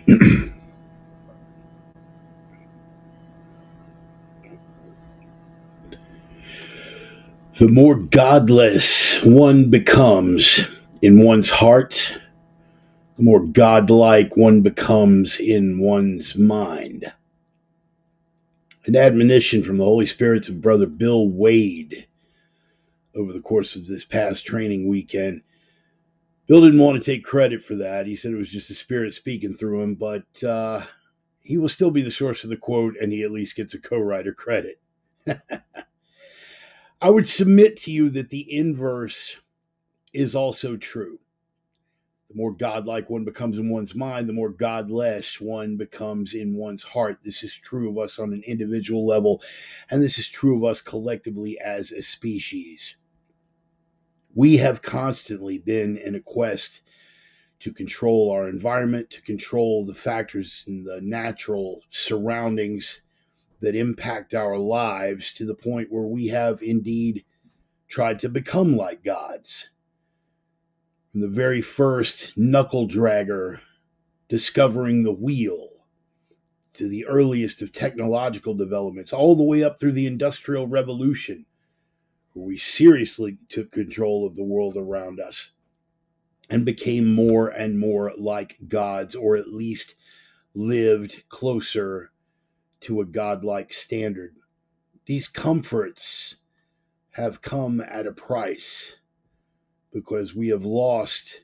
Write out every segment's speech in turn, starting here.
The more godless one becomes in one's heart, the more godlike one becomes in one's mind. An admonition from the Holy Spirit of Brother Bill Wade over the course of this past training weekend. Bill didn't want to take credit for that. He said it was just the Spirit speaking through him, but he will still be the source of the quote, and he at least gets a co-writer credit. I would submit to you that the inverse is also true. The more godlike one becomes in one's mind, the more godless one becomes in one's heart. This is true of us on an individual level, and this is true of us collectively as a species. We have constantly been in a quest to control our environment, to control the factors in the natural surroundings that impact our lives to the point where we have indeed tried to become like gods. From the very first knuckle dragger discovering the wheel to the earliest of technological developments, all the way up through the Industrial Revolution, where we seriously took control of the world around us and became more and more like gods, or at least lived closer to a godlike standard. These comforts have come at a price because we have lost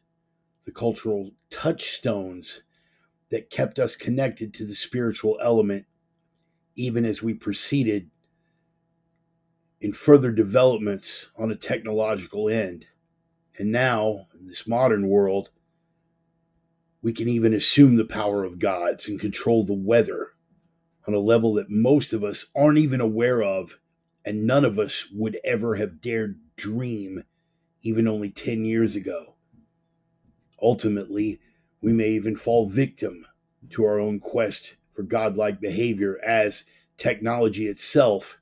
the cultural touchstones that kept us connected to the spiritual element, even as we proceeded in further developments on a technological end. And now, in this modern world, we can even assume the power of gods and control the weather on a level that most of us aren't even aware of, and none of us would ever have dared dream even only 10 years ago. Ultimately, we may even fall victim to our own quest for godlike behavior, as technology itself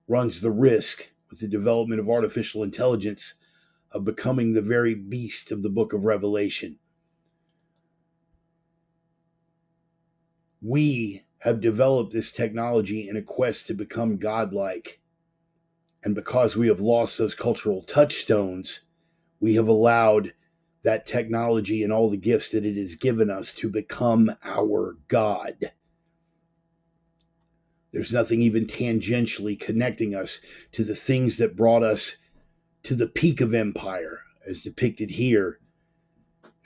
runs the risk, with the development of artificial intelligence, of becoming the very beast of the book of Revelation. We have developed this technology in a quest to become godlike. And because we have lost those cultural touchstones, we have allowed that technology and all the gifts that it has given us to become our God. There's nothing even tangentially connecting us to the things that brought us to the peak of empire, as depicted here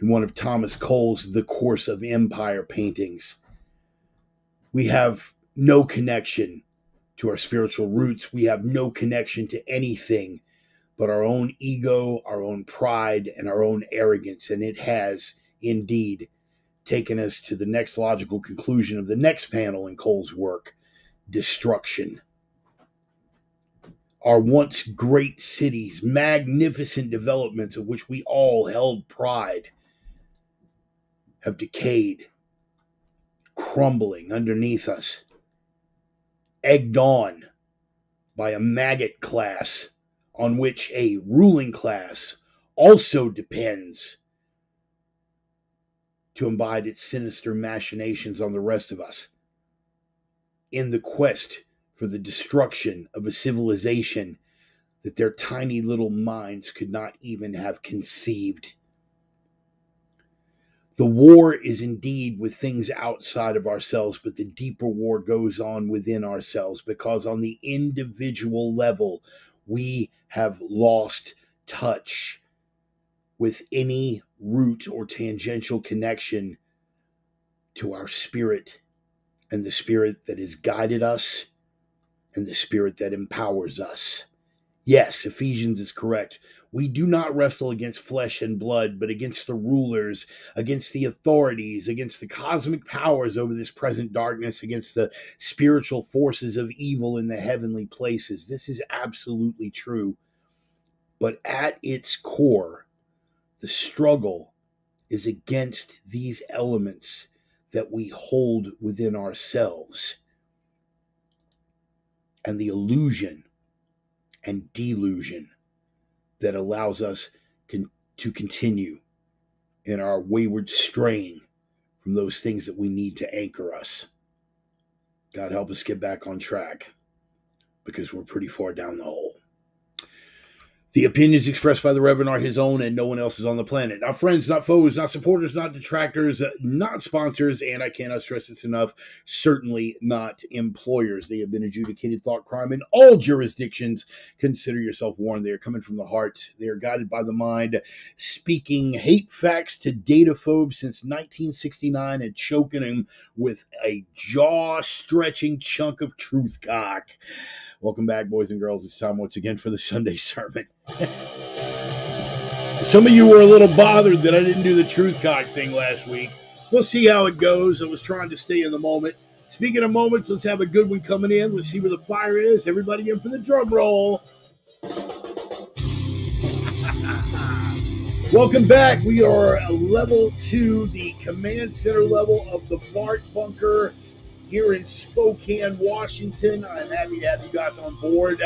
in one of Thomas Cole's The Course of Empire paintings. We have no connection to our spiritual roots. We have no connection to anything but our own ego, our own pride, and our own arrogance. And it has indeed taken us to the next logical conclusion of the next panel in Cole's work: destruction. Our once great cities, magnificent developments of which we all held pride, have decayed, crumbling underneath us, egged on by a maggot class on which a ruling class also depends to imbibe its sinister machinations on the rest of us, in the quest for the destruction of a civilization that their tiny little minds could not even have conceived. The war is indeed with things outside of ourselves, but the deeper war goes on within ourselves, because on the individual level, we have lost touch with any root or tangential connection to our spirit, and the spirit that has guided us, and the spirit that empowers us. Yes, Ephesians is correct. We do not wrestle against flesh and blood, but against the rulers, against the authorities, against the cosmic powers over this present darkness, against the spiritual forces of evil in the heavenly places. This is absolutely true. But at its core, the struggle is against these elements that we hold within ourselves, and the illusion and delusion that allows us to continue in our wayward straying from those things that we need to anchor us. God help us get back on track, because we're pretty far down the hole. The opinions expressed by the Reverend are his own and no one else is on the planet. Not friends, not foes, not supporters, not detractors, not sponsors, and I cannot stress this enough, certainly not employers. They have been adjudicated thought crime in all jurisdictions. Consider yourself warned. They are coming from the heart. They are guided by the mind, speaking hate facts to dataphobes since 1969 and choking them with a jaw-stretching chunk of truth cock. Welcome back, boys and girls. It's time once again for the Sunday sermon. Some of you were a little bothered that I didn't do the truth cock thing last week. We'll see how it goes. I was trying to stay in the moment. Speaking of moments, let's have a good one coming in. Let's see where the fire is. Everybody in for the drum roll. Welcome back. We are level 2, the command center level of the BART bunker here in Spokane, Washington. I'm happy to have you guys on board.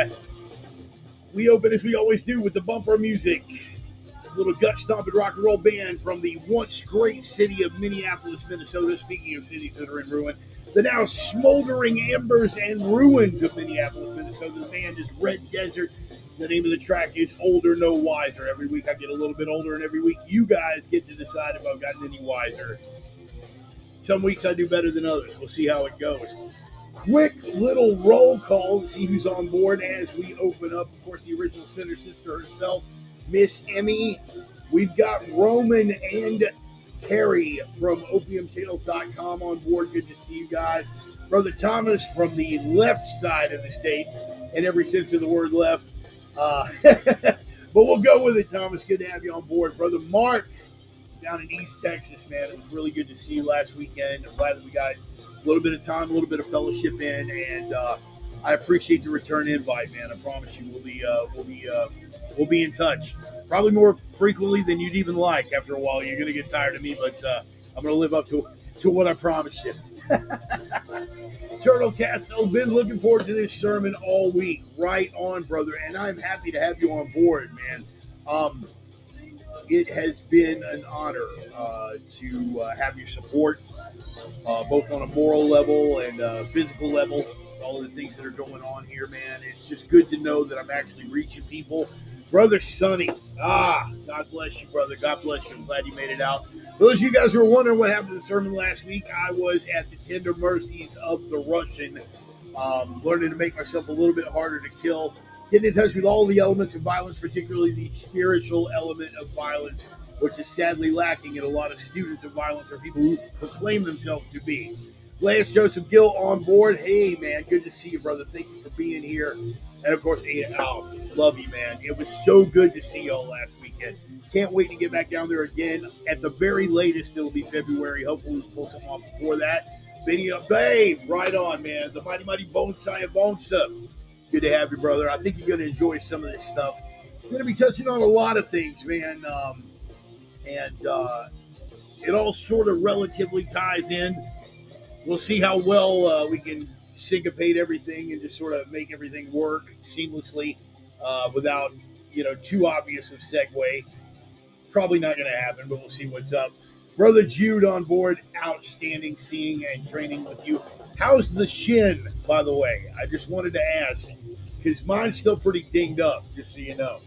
We open, as we always do, with the bumper music. A little gut-stomping rock and roll band from the once great city of Minneapolis, Minnesota. Speaking of cities that are in ruin, the now smoldering embers and ruins of Minneapolis, Minnesota. The band is Red Desert. The name of the track is Older No Wiser. Every week I get a little bit older, and every week you guys get to decide if I've gotten any wiser. Some weeks I do better than others. We'll see how it goes. Quick little roll call to see who's on board as we open up. Of course, the original Center Sister herself, Miss Emmy. We've got Roman and Terry from opiumtales.com on board. Good to see you guys. Brother Thomas from the left side of the state, in every sense of the word left. But we'll go with it, Thomas. Good to have you on board. Brother Mark down in East Texas, man. It was really good to see you last weekend. I'm glad that we got a little bit of time, a little bit of fellowship in, and I appreciate the return invite, man. I promise you, we'll be in touch. Probably more frequently than you'd even like. After a while, you're gonna get tired of me, but I'm gonna live up to what I promised you. Turtle Castle, been looking forward to this sermon all week. Right on, brother, and I'm happy to have you on board, man. It has been an honor to have your support, both on a moral level and physical level. All of the things that are going on here, man. It's just good to know that I'm actually reaching people. Brother Sonny, God bless you, brother. God bless you. I'm glad you made it out. For those of you guys who were wondering what happened to the sermon last week, I was at the tender mercies of the Russian, learning to make myself a little bit harder to kill, getting in touch with all the elements of violence, particularly the spiritual element of violence, which is sadly lacking in a lot of students of violence or people who proclaim themselves to be. Lance Joseph Gill on board. Hey, man, good to see you, brother. Thank you for being here. And, of course, love you, man. It was so good to see y'all last weekend. Can't wait to get back down there again. At the very latest, it'll be February. Hopefully we'll pull something off before that. Video, babe, right on, man. The mighty, mighty Bonsai of Bonsa. Good to have you, brother. I think you're going to enjoy some of this stuff. We're going to be touching on a lot of things, man. And it all sort of relatively ties in. We'll see how well we can syncopate everything and just sort of make everything work seamlessly without, too obvious of segue. Probably not going to happen, but we'll see what's up. Brother Jude on board. Outstanding seeing and training with you. How's the shin, by the way? I just wanted to ask, because mine's still pretty dinged up, just so you know.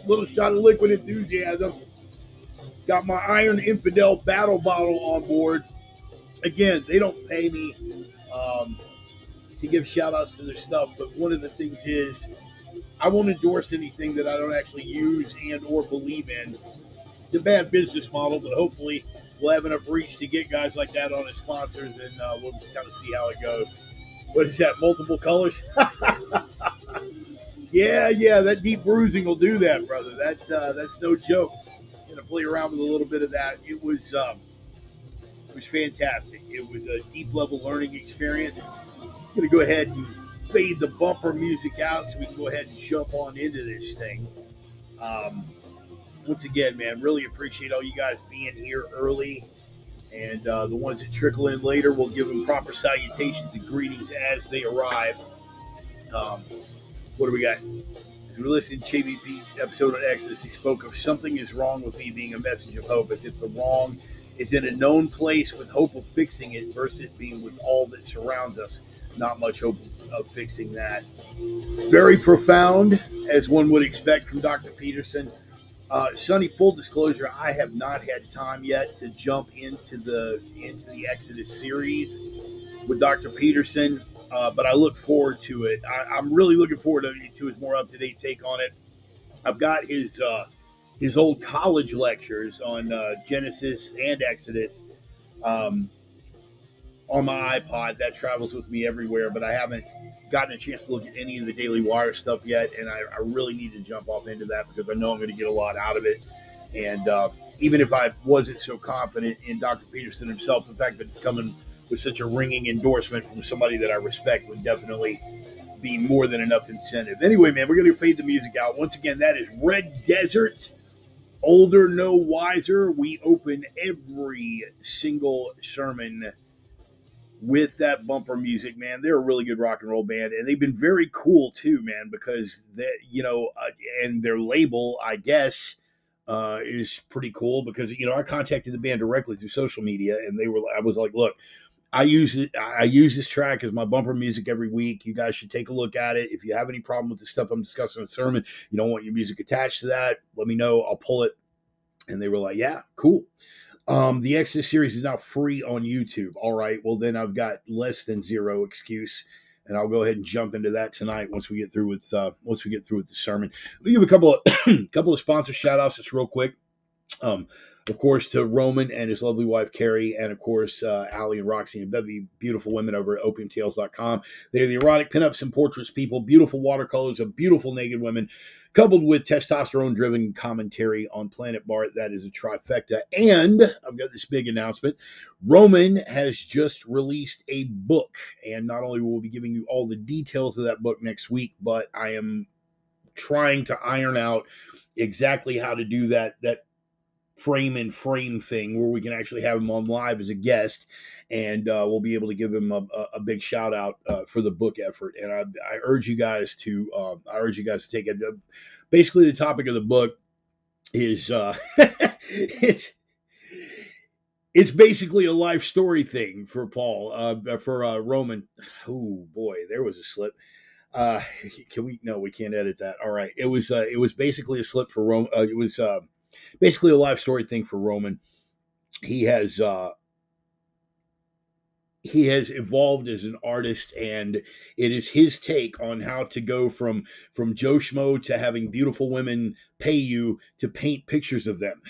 Little shot of liquid enthusiasm. Got my Iron Infidel battle bottle on board. Again, they don't pay me to give shout-outs to their stuff, but one of the things is I won't endorse anything that I don't actually use and or believe in. It's a bad business model, but hopefully we'll have enough reach to get guys like that on as sponsors, and we'll just kind of see how it goes. What is that, multiple colors? Yeah, that deep bruising will do that, brother. That's no joke. I'm going to play around with a little bit of that. It was fantastic. It was a deep-level learning experience. I'm going to go ahead and fade the bumper music out so we can go ahead and jump on into this thing. Once again, man, really appreciate all you guys being here early. And the ones that trickle in later, we'll give them proper salutations and greetings as they arrive. What do we got? As we listened to JVP episode on Exodus, he spoke of something is wrong with me being a message of hope, as if the wrong is in a known place with hope of fixing it versus it being with all that surrounds us. Not much hope of fixing that. Very profound, as one would expect from Dr. Peterson. Sonny, full disclosure, I have not had time yet to jump into the Exodus series with Dr. Peterson, but I look forward to it. I'm really looking forward to his more up-to-date take on it. I've got his old college lectures on Genesis and Exodus on my iPod. That travels with me everywhere, but I haven't gotten a chance to look at any of the Daily Wire stuff yet, and I really need to jump off into that because I know I'm going to get a lot out of it. And even if I wasn't so confident in Dr. Peterson himself, the fact that it's coming with such a ringing endorsement from somebody that I respect would definitely be more than enough incentive. Anyway, man, we're going to fade the music out. Once again, that is Red Desert, Older, No Wiser. We open every single sermon with that bumper music, man. They're a really good rock and roll band, and they've been very cool too, man, because and their label, I guess, is pretty cool because I contacted the band directly through social media, and I was like, look, I use this track as my bumper music every week. You guys should take a look at it. If you have any problem with the stuff I'm discussing in the sermon, you don't want your music attached to that, let me know. I'll pull it. And they were like, yeah, cool. The Exodus series is now free on YouTube. All right, well then I've got less than zero excuse, and I'll go ahead and jump into that tonight once we get through with the sermon. Let me give a couple of sponsor shout outs just real quick. Of course, to Roman and his lovely wife, Carrie, and of course, Allie and Roxy and Bevy, beautiful women over at opiumtales.com. They're the erotic pinups and portraits people, beautiful watercolors of beautiful naked women, coupled with testosterone-driven commentary on Planet Bart. That is a trifecta. And I've got this big announcement. Roman has just released a book, and not only will we be giving you all the details of that book next week, but I am trying to iron out exactly how to do that frame and frame thing where we can actually have him on live as a guest, and we'll be able to give him a big shout out for the book effort. And I urge you guys to take it. Basically, the topic of the book is it's basically a life story thing for Paul, for Roman. Oh boy, there was a slip. Can we? No, we can't edit that. All right, it was basically a slip for Roman. It was basically a life story thing for Roman. He has evolved as an artist, and it is his take on how to go from Joe Schmo to having beautiful women pay you to paint pictures of them.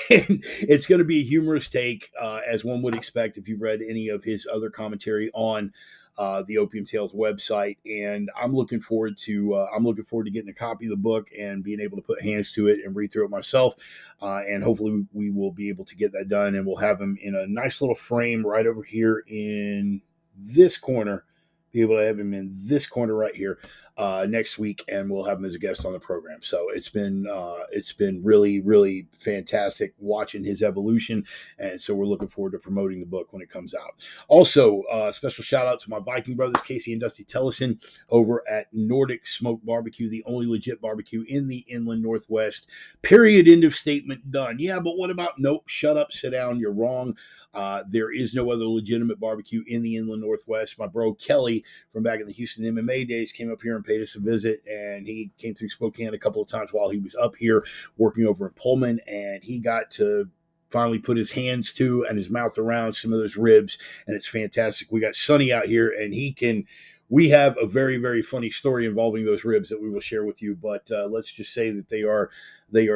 And it's going to be a humorous take, as one would expect if you've read any of his other commentary on the Opium Tales website, and I'm looking forward to getting a copy of the book and being able to put hands to it and read through it myself, and hopefully we will be able to get that done, and we'll have him in a nice little frame right over here in this corner. Be able to have him in this corner right here next week, and we'll have him as a guest on the program. So it's been really, really fantastic watching his evolution, and so we're looking forward to promoting the book when it comes out. Also, special shout out to my Viking brothers, Casey and Dusty Tellison, over at Nordic Smoke Barbecue, the only legit barbecue in the Inland Northwest. Period. End of statement. Done. Yeah, but what about? Nope. Shut up. Sit down. You're wrong. There is no other legitimate barbecue in the Inland Northwest. My bro Kelly from back in the Houston MMA days came up here and paid us a visit, and he came through Spokane a couple of times while he was up here working over in Pullman, and he got to finally put his hands to and his mouth around some of those ribs, and it's fantastic. We got Sonny out here, and we have a very, very funny story involving those ribs that we will share with you, but let's just say that they are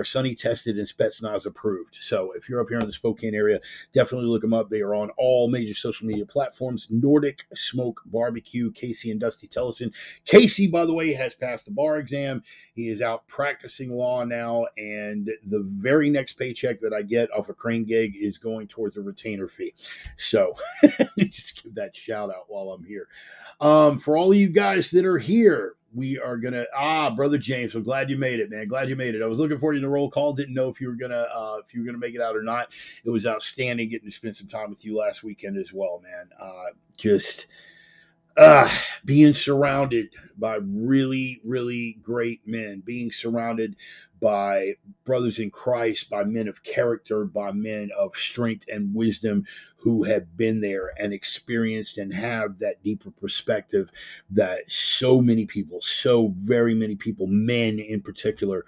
Sonny tested and Spetsnaz approved. So if you're up here in the Spokane area, definitely look them up. They are on all major social media platforms. Nordic Smoke Barbecue, Casey and Dusty Tellison. Casey, by the way, has passed the bar exam. He is out practicing law now, and the very next paycheck that I get off a crane gig is going towards a retainer fee. So just give that shout out while I'm here. For all of you guys that are here, we are gonna Brother James, I'm glad you made it, man. Glad you made it. I was looking for you in the roll call. Didn't know if you were gonna make it out or not. It was outstanding getting to spend some time with you last weekend as well, man. Being surrounded by really, really great men, being surrounded by brothers in Christ, by men of character, by men of strength and wisdom who have been there and experienced and have that deeper perspective that so many people, so very many people, men in particular,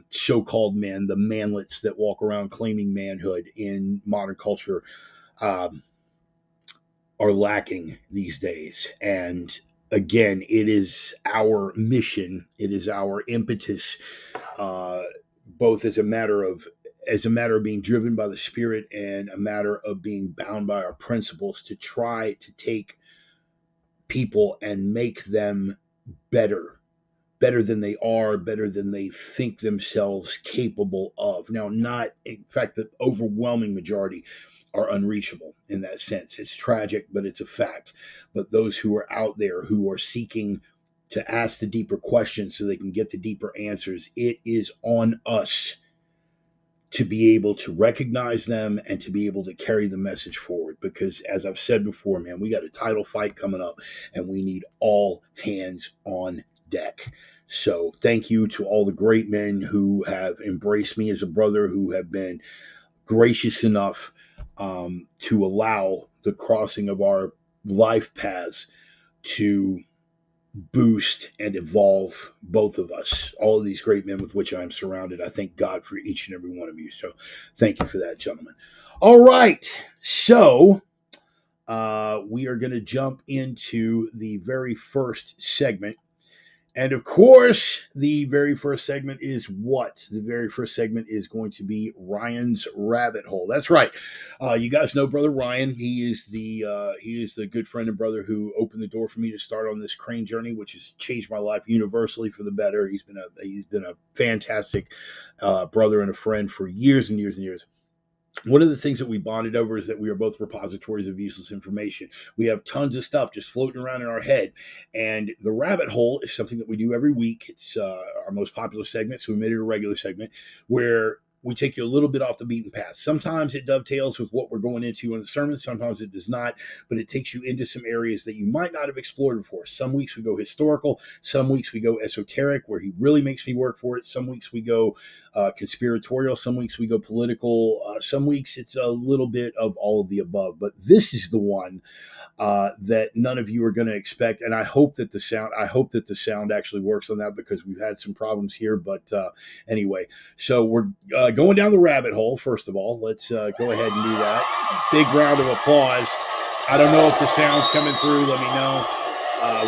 so-called men, the manlets that walk around claiming manhood in modern culture, um, are lacking these days. And again, it is our mission, it is our impetus, uh, both as a matter of being driven by the Spirit and a matter of being bound by our principles, to try to take people and make them better, better than they are, better than they think themselves capable of. Now, not, in fact, the overwhelming majority are unreachable in that sense. It's tragic, but it's a fact. But those who are out there who are seeking to ask the deeper questions so they can get the deeper answers, it is on us to be able to recognize them and to be able to carry the message forward. Because as I've said before, man, we got a title fight coming up and we need all hands on deck. So thank you to all the great men who have embraced me as a brother, who have been gracious enough to allow the crossing of our life paths to boost and evolve both of us, all of these great men with which I'm surrounded. I thank God for each and every one of you. So thank you for that, gentlemen. All right. So we are going to jump into the very first segment. And of course, the very first segment is what? The very first segment is going to be Ryan's Rabbit Hole. That's right. You guys know Brother Ryan. He is the good friend and brother who opened the door for me to start on this crane journey, which has changed my life universally for the better. He's been a fantastic brother and a friend for years and years and years. One of the things that we bonded over is that we are both repositories of useless information. We have tons of stuff just floating around in our head. And the rabbit hole is something that we do every week. It's our most popular segment, so we made it a regular segment where we take you a little bit off the beaten path. Sometimes it dovetails with what we're going into in the sermon. Sometimes it does not, but it takes you into some areas that you might not have explored before. Some weeks we go historical. Some weeks we go esoteric, where he really makes me work for it. Some weeks we go conspiratorial. Some weeks we go political. Some weeks it's a little bit of all of the above. But this is the one that none of you are going to expect, and I hope that the sound actually works on that, because we've had some problems here. But anyway, so we're going down the rabbit hole. First of all, let's go ahead and do that. Big round of applause. I don't know if the sound's coming through. Let me know.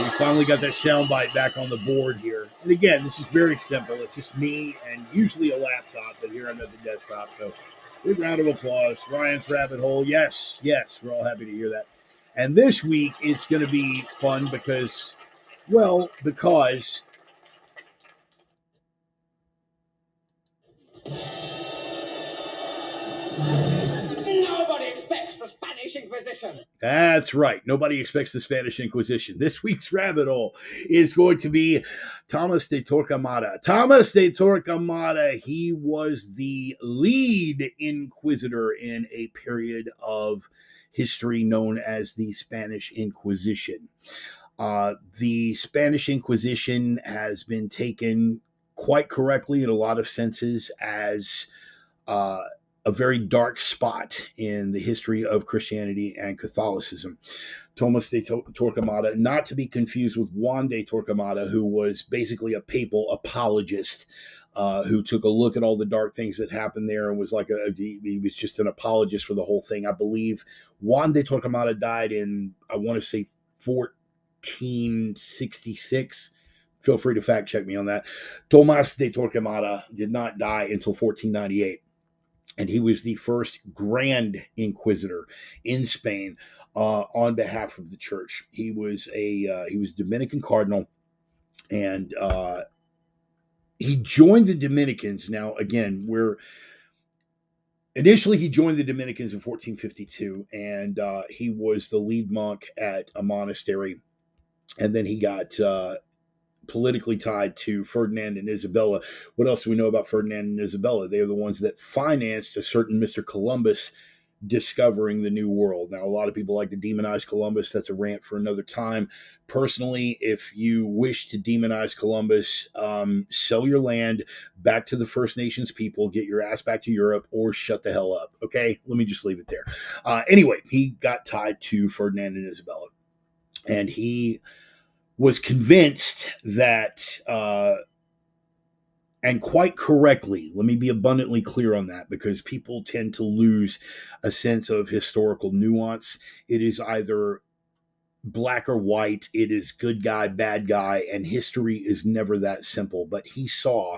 We finally got that sound bite back on the board here. And again, this is very simple. It's just me and usually a laptop, but here I'm at the desktop. So big round of applause. Ryan's Rabbit Hole. Yes, we're all happy to hear that. And this week it's going to be fun because nobody expects the Spanish Inquisition. That's right. Nobody expects the Spanish Inquisition. This week's rabbit hole is going to be Thomas de Torquemada. Thomas de Torquemada, he was the lead inquisitor in a period of history known as the Spanish Inquisition. The Spanish Inquisition has been taken quite correctly in a lot of senses as a very dark spot in the history of Christianity and Catholicism. Thomas de Torquemada, not to be confused with Juan de Torquemada, who was basically a papal apologist, who took a look at all the dark things that happened there and was he was just an apologist for the whole thing. I believe Juan de Torquemada died in, I want to say, 1466. Feel free to fact check me on that. Tomas de Torquemada did not die until 1498. And he was the first Grand Inquisitor in Spain on behalf of the Church. He was a Dominican cardinal, and he joined the Dominicans. Now, again, initially he joined the Dominicans in 1452, and he was the lead monk at a monastery, and then he got politically tied to Ferdinand and Isabella. What else do we know about Ferdinand and Isabella? They are the ones that financed a certain Mr. Columbus discovering the new world. Now, a lot of people like to demonize Columbus. That's a rant for another time. Personally, if you wish to demonize Columbus, sell your land back to the First Nations people, get your ass back to Europe, or shut the hell up. Okay, let me just leave it there. Anyway, he got tied to Ferdinand and Isabella, and he was convinced that and quite correctly, let me be abundantly clear on that, because people tend to lose a sense of historical nuance. It is either black or white, it is good guy, bad guy, and history is never that simple. But he saw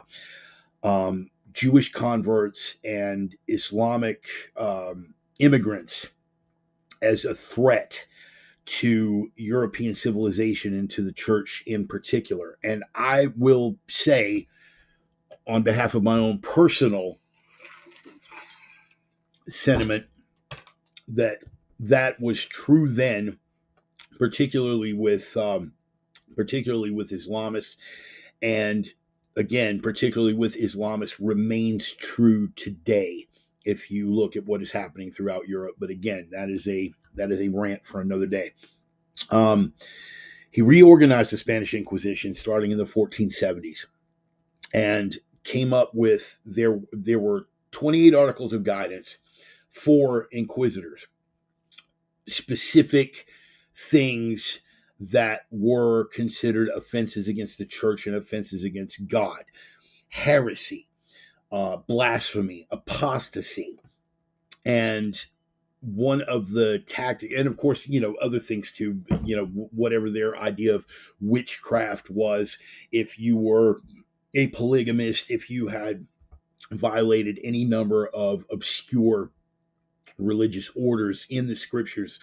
Jewish converts and Islamic immigrants as a threat to European civilization and to the church in particular. And I will say, on behalf of my own personal sentiment, that that was true then, particularly with Islamists, and again, particularly with Islamists, remains true today if you look at what is happening throughout Europe. But again, that is a rant for another day. He reorganized the Spanish Inquisition starting in the 1470s, and came up with there were 28 articles of guidance for inquisitors, specific things that were considered offenses against the church and offenses against God: heresy, blasphemy, apostasy, and one of the tactics, and of course, other things too, whatever their idea of witchcraft was. If you were a polygamist, if you had violated any number of obscure religious orders in the scriptures,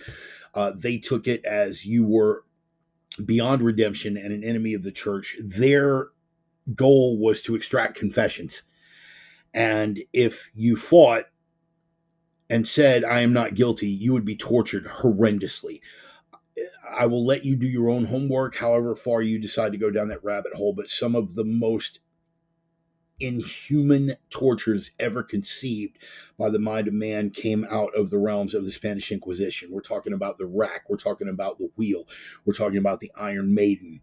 they took it as you were beyond redemption and an enemy of the church. Their goal was to extract confessions. And if you fought and said, "I am not guilty," you would be tortured horrendously. I will let you do your own homework, however far you decide to go down that rabbit hole, but some of the most inhuman tortures ever conceived by the mind of man came out of the realms of the Spanish Inquisition. We're talking about the rack, we're talking about the wheel, we're talking about the Iron Maiden.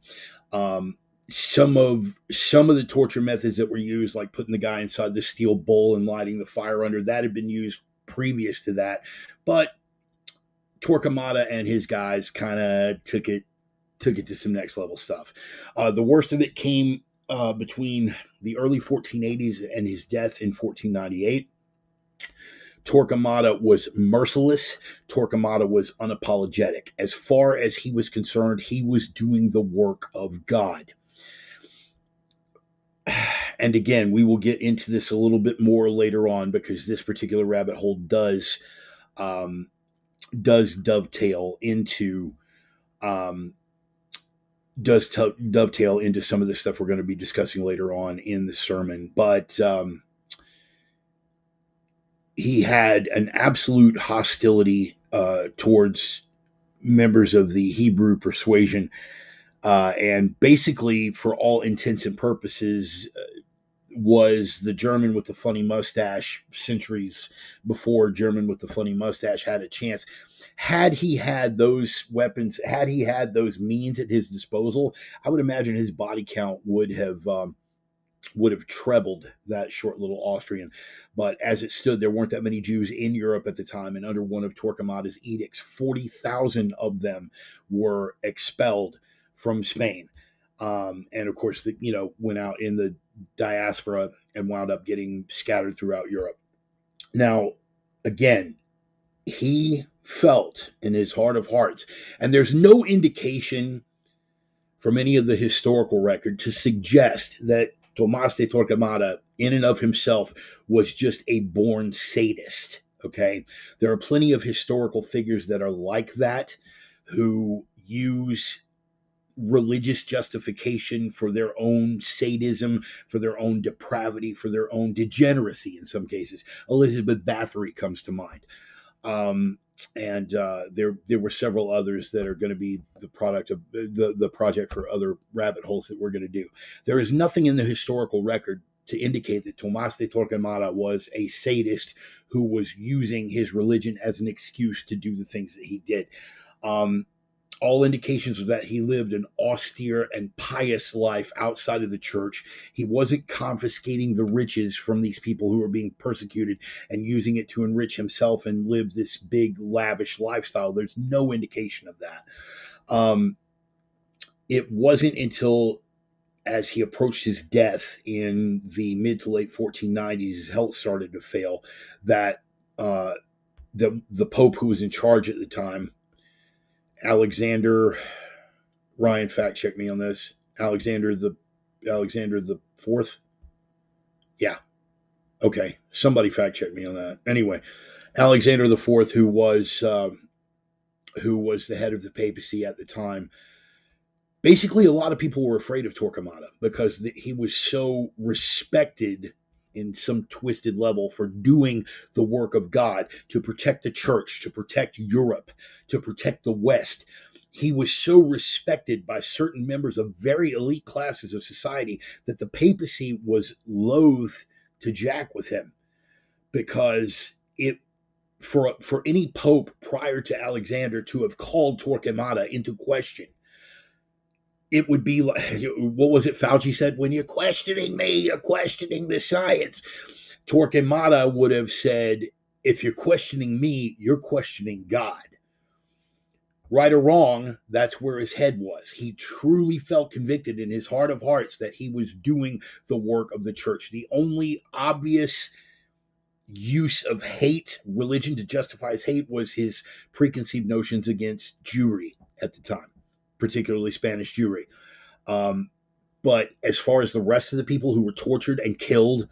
Some of the torture methods that were used, like putting the guy inside the steel bowl and lighting the fire under, that had been used previous to that, but Torquemada and his guys kind of took it to some next level stuff. The worst of it came between the early 1480s and his death in 1498. Torquemada was merciless. Torquemada was unapologetic. As far as he was concerned, he was doing the work of God. And again, we will get into this a little bit more later on, because this particular rabbit hole does dovetail into some of the stuff we're going to be discussing later on in the sermon. But he had an absolute hostility towards members of the Hebrew persuasion, and basically, for all intents and purposes, was the German with the funny mustache centuries before German with the funny mustache had a chance. Had he had those weapons, had he had those means at his disposal, I would imagine his body count would have trebled that short little Austrian. But as it stood, there weren't that many Jews in Europe at the time, and under one of Torquemada's edicts, 40,000 of them were expelled from Spain. And of course, went out in the diaspora and wound up getting scattered throughout Europe. Now, again, he felt in his heart of hearts, and there's no indication from any of the historical record to suggest that Tomás de Torquemada, in and of himself, was just a born sadist. Okay, there are plenty of historical figures that are like that, who use religious justification for their own sadism, for their own depravity, for their own degeneracy in some cases. Elizabeth Bathory comes to mind. And there were several others that are going to be the product of the project for other rabbit holes that we're going to do. There is nothing in the historical record to indicate that Tomás de Torquemada was a sadist who was using his religion as an excuse to do the things that he did. All indications are that he lived an austere and pious life outside of the church. He wasn't confiscating the riches from these people who were being persecuted and using it to enrich himself and live this big, lavish lifestyle. There's no indication of that. It wasn't until as he approached his death in the mid to late 1490s, his health started to fail, that the Pope who was in charge at the time, Alexander, Ryan, fact check me on this. Alexander the Fourth. Yeah. Okay. Somebody fact check me on that. Anyway, Alexander the Fourth, who was the head of the papacy at the time. Basically, a lot of people were afraid of Torquemada because he was so respected in some twisted level for doing the work of God to protect the church, to protect Europe, to protect the West. He was so respected by certain members of very elite classes of society that the papacy was loath to jack with him, because for any pope prior to Alexander to have called Torquemada into question, it would be like, what was it Fauci said? When you're questioning me, you're questioning the science. Torquemada would have said, if you're questioning me, you're questioning God. Right or wrong, that's where his head was. He truly felt convicted in his heart of hearts that he was doing the work of the church. The only obvious use of hate, religion to justify his hate, was his preconceived notions against Jewry at the time, particularly Spanish Jewry. But as far as the rest of the people who were tortured and killed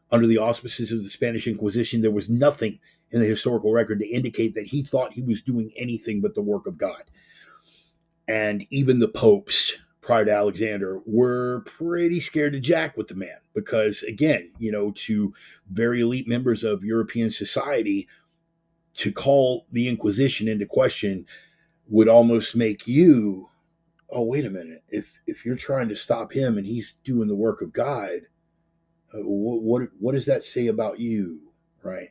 under the auspices of the Spanish Inquisition, there was nothing in the historical record to indicate that he thought he was doing anything but the work of God. And even the popes prior to Alexander were pretty scared to jack with the man because, again, to very elite members of European society, to call the Inquisition into question would almost make you, oh, wait a minute, if you're trying to stop him and he's doing the work of God, what does that say about you, right?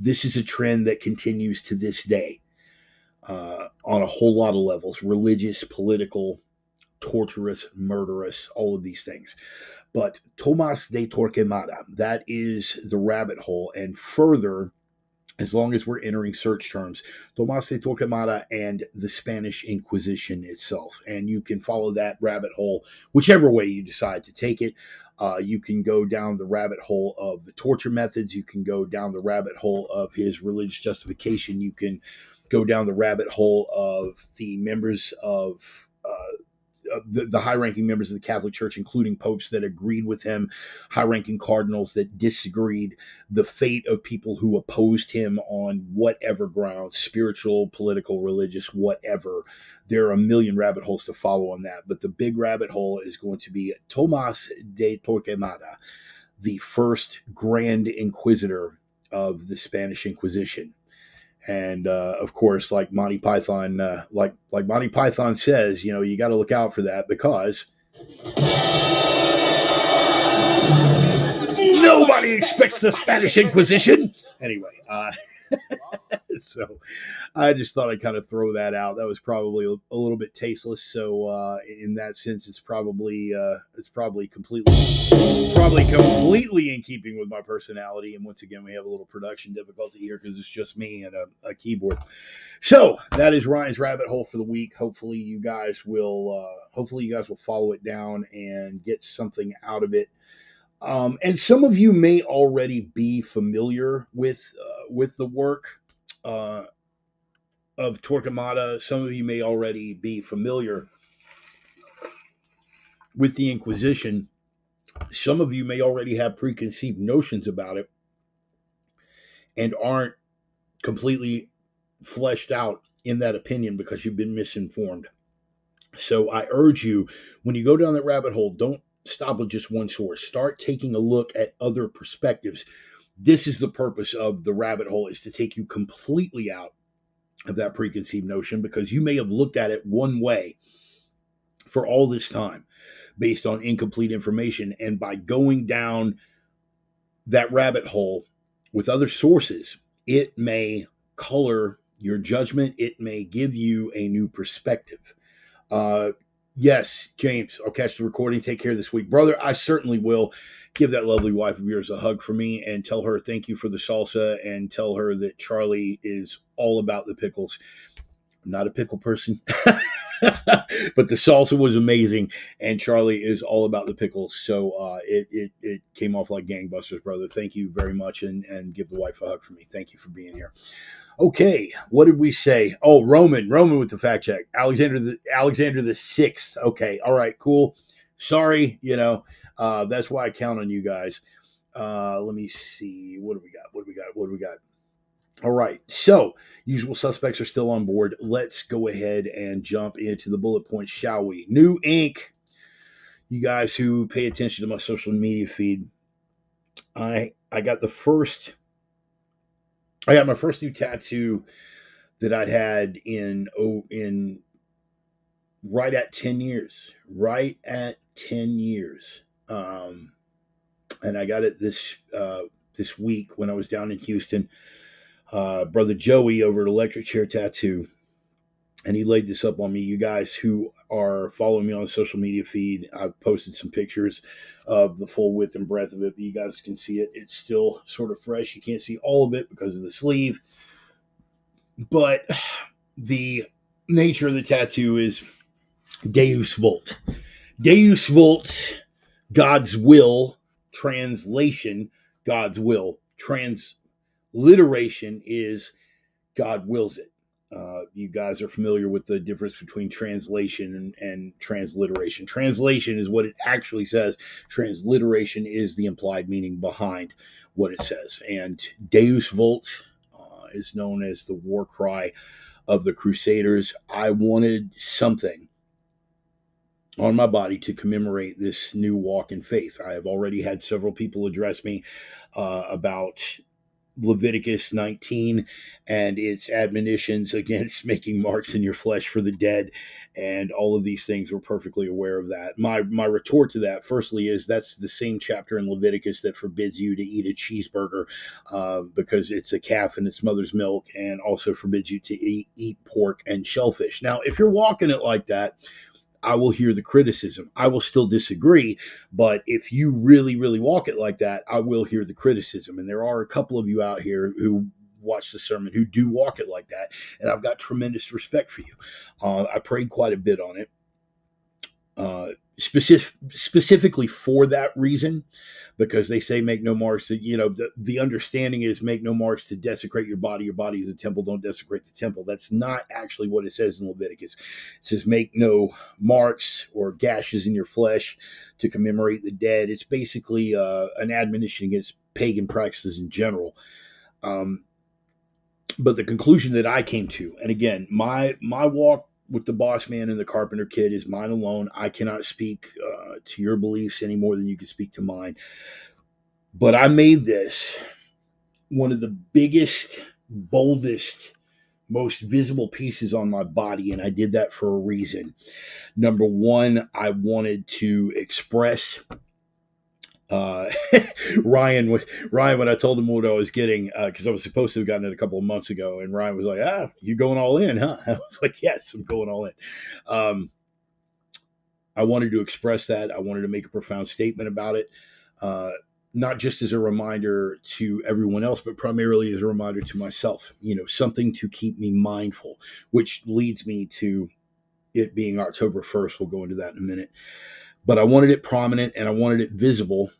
This is a trend that continues to this day on a whole lot of levels: religious, political, torturous, murderous, all of these things. But Tomás de Torquemada, that is the rabbit hole. And further, as long as we're entering search terms, Tomás de Torquemada and the Spanish Inquisition itself. And you can follow that rabbit hole whichever way you decide to take it. You can go down the rabbit hole of the torture methods. You can go down the rabbit hole of his religious justification. You can go down the rabbit hole of the members of the high-ranking members of the Catholic Church, including popes that agreed with him, high-ranking cardinals that disagreed, the fate of people who opposed him on whatever grounds, spiritual, political, religious, whatever. There are a million rabbit holes to follow on that, but the big rabbit hole is going to be Tomás de Torquemada, the first Grand Inquisitor of the Spanish Inquisition. And of course, like Monty Python, like Monty Python says, you got to look out for that, because nobody expects the Spanish Inquisition. Anyway, so I just thought I'd kind of throw that out. That was probably a little bit tasteless. So in that sense, it's probably completely in keeping with my personality. And once again, we have a little production difficulty here because it's just me and a keyboard. So that is Ryan's rabbit hole for the week. Hopefully you guys will follow it down and get something out of it. And some of you may already be familiar with the work of Torquemada. Some of you may already be familiar with the Inquisition. Some of you may already have preconceived notions about it and aren't completely fleshed out in that opinion because you've been misinformed. So I urge you, when you go down that rabbit hole, don't stop with just one source. Start taking a look at other perspectives. This is the purpose of the rabbit hole, is to take you completely out of that preconceived notion, because you may have looked at it one way for all this time based on incomplete information. And by going down that rabbit hole with other sources, it may color your judgment. It may give you a new perspective. Uh, yes, James, I'll catch the recording. Take care this week. Brother, I certainly will. Give that lovely wife of yours a hug for me and tell her thank you for the salsa and tell her that Charlie is all about the pickles. I'm not a pickle person, but the salsa was amazing, and Charlie is all about the pickles. So it came off like gangbusters, brother. Thank you very much, and give the wife a hug for me. Thank you for being here. Okay, what did we say? Oh, Roman with the fact check. Alexander the Sixth. Okay, all right, cool. Sorry, that's why I count on you guys. Let me see. What do we got? All right, so usual suspects are still on board. Let's go ahead and jump into the bullet points, shall we? New ink. You guys who pay attention to my social media feed, I got my first new tattoo that I'd had in right at 10 years. Right at 10 years. And I got it this week when I was down in Houston. Brother Joey over at Electric Chair Tattoo, and he laid this up on me. You guys who are following me on the social media feed, I've posted some pictures of the full width and breadth of it, but you guys can see it. It's still sort of fresh. You can't see all of it because of the sleeve, but the nature of the tattoo is Deus Vult. Deus Vult, God's will. Translation, God's will. Transliteration is God wills it. You guys are familiar with the difference between translation and transliteration. Translation is what it actually says. Transliteration is the implied meaning behind what it says. And Deus Vult is known as the war cry of the Crusaders. I wanted something on my body to commemorate this new walk in faith. I have already had several people address me about Leviticus 19 and its admonitions against making marks in your flesh for the dead, and all of these things. We're perfectly aware of that. My retort to that, firstly, is that's the same chapter in Leviticus that forbids you to eat a cheeseburger because it's a calf in its mother's milk, and also forbids you to eat pork and shellfish. Now, if you're walking it like that, I will hear the criticism. I will still disagree, but if you really, really walk it like that, I will hear the criticism. And there are a couple of you out here who watch the sermon who do walk it like that, and I've got tremendous respect for you. I prayed quite a bit on it, specifically for that reason, because they say make no marks. The understanding is make no marks to desecrate your body. Your body is a temple. Don't desecrate the temple. That's not actually what it says in Leviticus. It says make no marks or gashes in your flesh to commemorate the dead. It's basically an admonition against pagan practices in general. But the conclusion that I came to, and again, my walk with the boss man and the carpenter kid is mine alone. I cannot speak to your beliefs any more than you can speak to mine. But I made this one of the biggest, boldest, most visible pieces on my body, and I did that for a reason. Number one, I wanted to express Ryan, when I told him what I was getting, because I was supposed to have gotten it a couple of months ago, and Ryan was like, you going all in, huh? I was like, yes, I'm going all in. I wanted to express that. I wanted to make a profound statement about it, not just as a reminder to everyone else, but primarily as a reminder to myself, something to keep me mindful, which leads me to it being October 1st. We'll go into that in a minute. But I wanted it prominent, and I wanted it visible.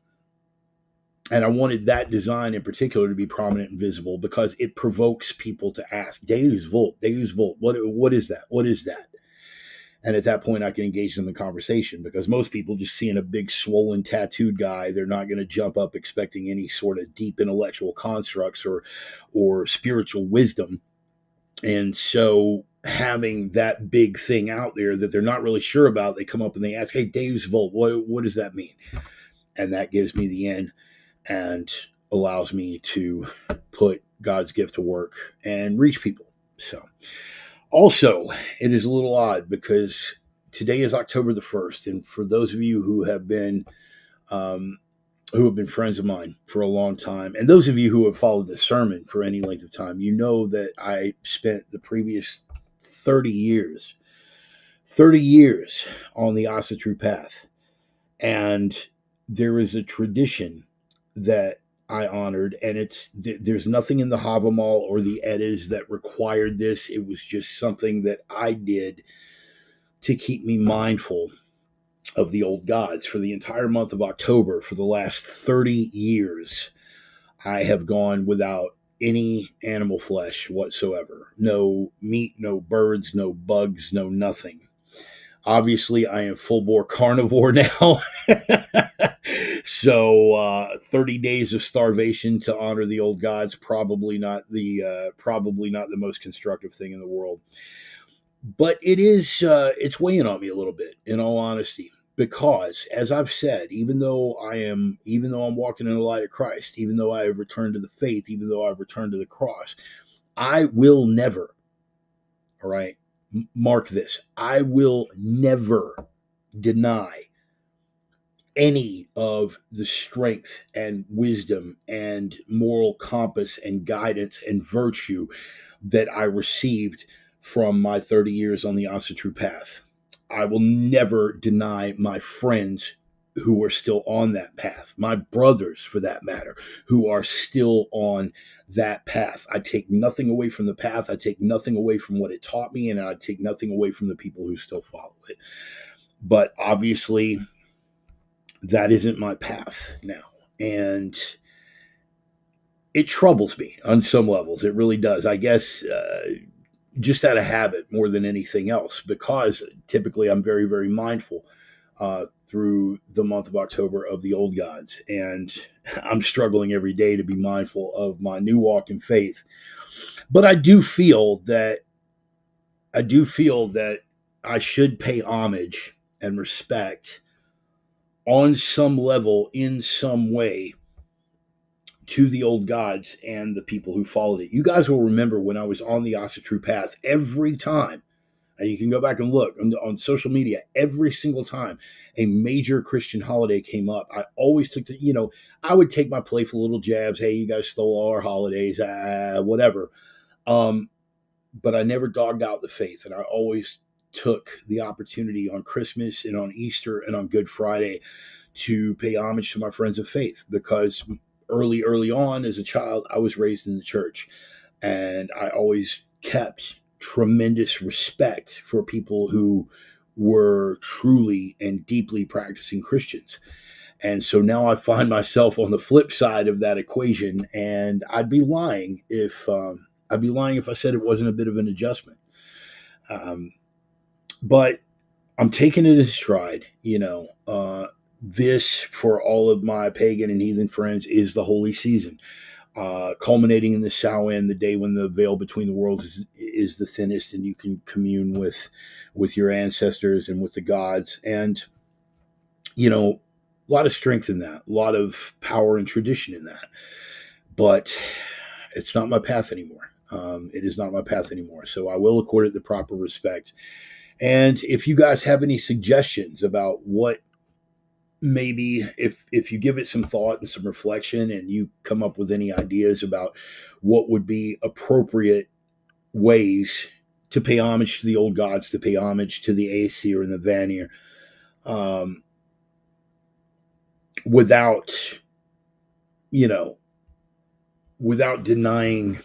And I wanted that design in particular to be prominent and visible because it provokes people to ask, Deus Vult, what is that? What is that? And at that point, I can engage them in conversation, because most people just seeing a big swollen tattooed guy, they're not going to jump up expecting any sort of deep intellectual constructs or spiritual wisdom. And so having that big thing out there that they're not really sure about, they come up and they ask, hey, Deus Vult, what does that mean? And that gives me the end and allows me to put God's gift to work and reach people. So also, it is a little odd because today is October the 1st. And for those of you who have been who have been friends of mine for a long time. And those of you who have followed the sermon for any length of time, you know that I spent the previous 30 years, 30 years on the Asa True Path. And there is a tradition that I honored, and there's nothing in the Havamal or the Eddas that required this. It was just something that I did to keep me mindful of the old gods. For the entire month of October, for the last 30 years, I have gone without any animal flesh whatsoever. No meat, no birds, no bugs, no nothing. Obviously, I am full bore carnivore now. So 30 days of starvation to honor the old gods, probably not the most constructive thing in the world. But it's weighing on me a little bit, in all honesty, because as I've said, even though I'm walking in the light of Christ, even though I have returned to the faith, even though I've returned to the cross, I will never, all right, mark this, I will never deny any of the strength and wisdom and moral compass and guidance and virtue that I received from my 30 years on the Asa True Path. I will never deny my friends who are still on that path, my brothers for that matter, who are still on that path. I take nothing away from the path. I take nothing away from what it taught me, and I take nothing away from the people who still follow it. But obviously, that isn't my path now. And it troubles me on some levels. It really does. I guess just out of habit more than anything else, because typically I'm very, very mindful through the month of October of the old gods. And I'm struggling every day to be mindful of my new walk in faith. But I do feel that I should pay homage and respect on some level, in some way, to the old gods and the people who followed it. You guys will remember when I was on the Asa True Path, every time, and you can go back and look on social media, every single time a major Christian holiday came up, I always took I would take my playful little jabs. Hey, you guys stole all our holidays, whatever. But I never dogged out the faith, and I always took the opportunity on Christmas and on Easter and on Good Friday to pay homage to my friends of faith, because early on as a child, I was raised in the church, and I always kept tremendous respect for people who were truly and deeply practicing Christians. And so now I find myself on the flip side of that equation, and I'd be lying if I said it wasn't a bit of an adjustment. But I'm taking it in stride. This, for all of my pagan and heathen friends, is the holy season, culminating in the Samhain, the day when the veil between the worlds is the thinnest, and you can commune with your ancestors and with the gods. And a lot of strength in that, a lot of power and tradition in that. But it's not my path anymore. It is not my path anymore. So I will accord it the proper respect. And if you guys have any suggestions about what, maybe if you give it some thought and some reflection, and you come up with any ideas about what would be appropriate ways to pay homage to the old gods, to pay homage to the Aesir and the Vanir, without denying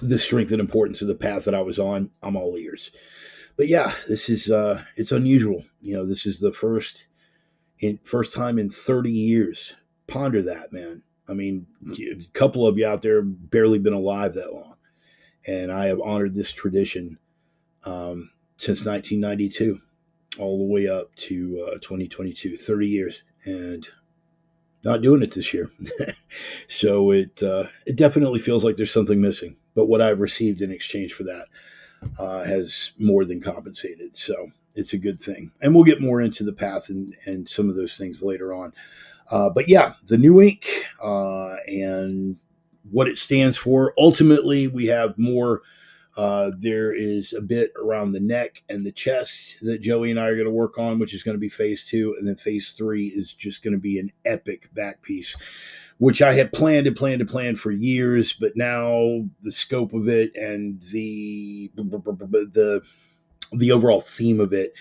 the strength and importance of the path that I was on, I'm all ears. But yeah, this is it's unusual. This is the first time in 30 years. Ponder that, man. I mean, a couple of you out there barely been alive that long, and I have honored this tradition since 1992, all the way up to 2022, 30 years, and not doing it this year. So it definitely feels like there's something missing. But what I've received in exchange for that has more than compensated. So it's a good thing. And we'll get more into the path and some of those things later on. But yeah, the new ink and what it stands for. Ultimately, we have more There is a bit around the neck and the chest that Joey and I are going to work on, which is going to be phase 2. And then phase 3 is just going to be an epic back piece, which I had planned for years, but now the scope of it and the overall theme of it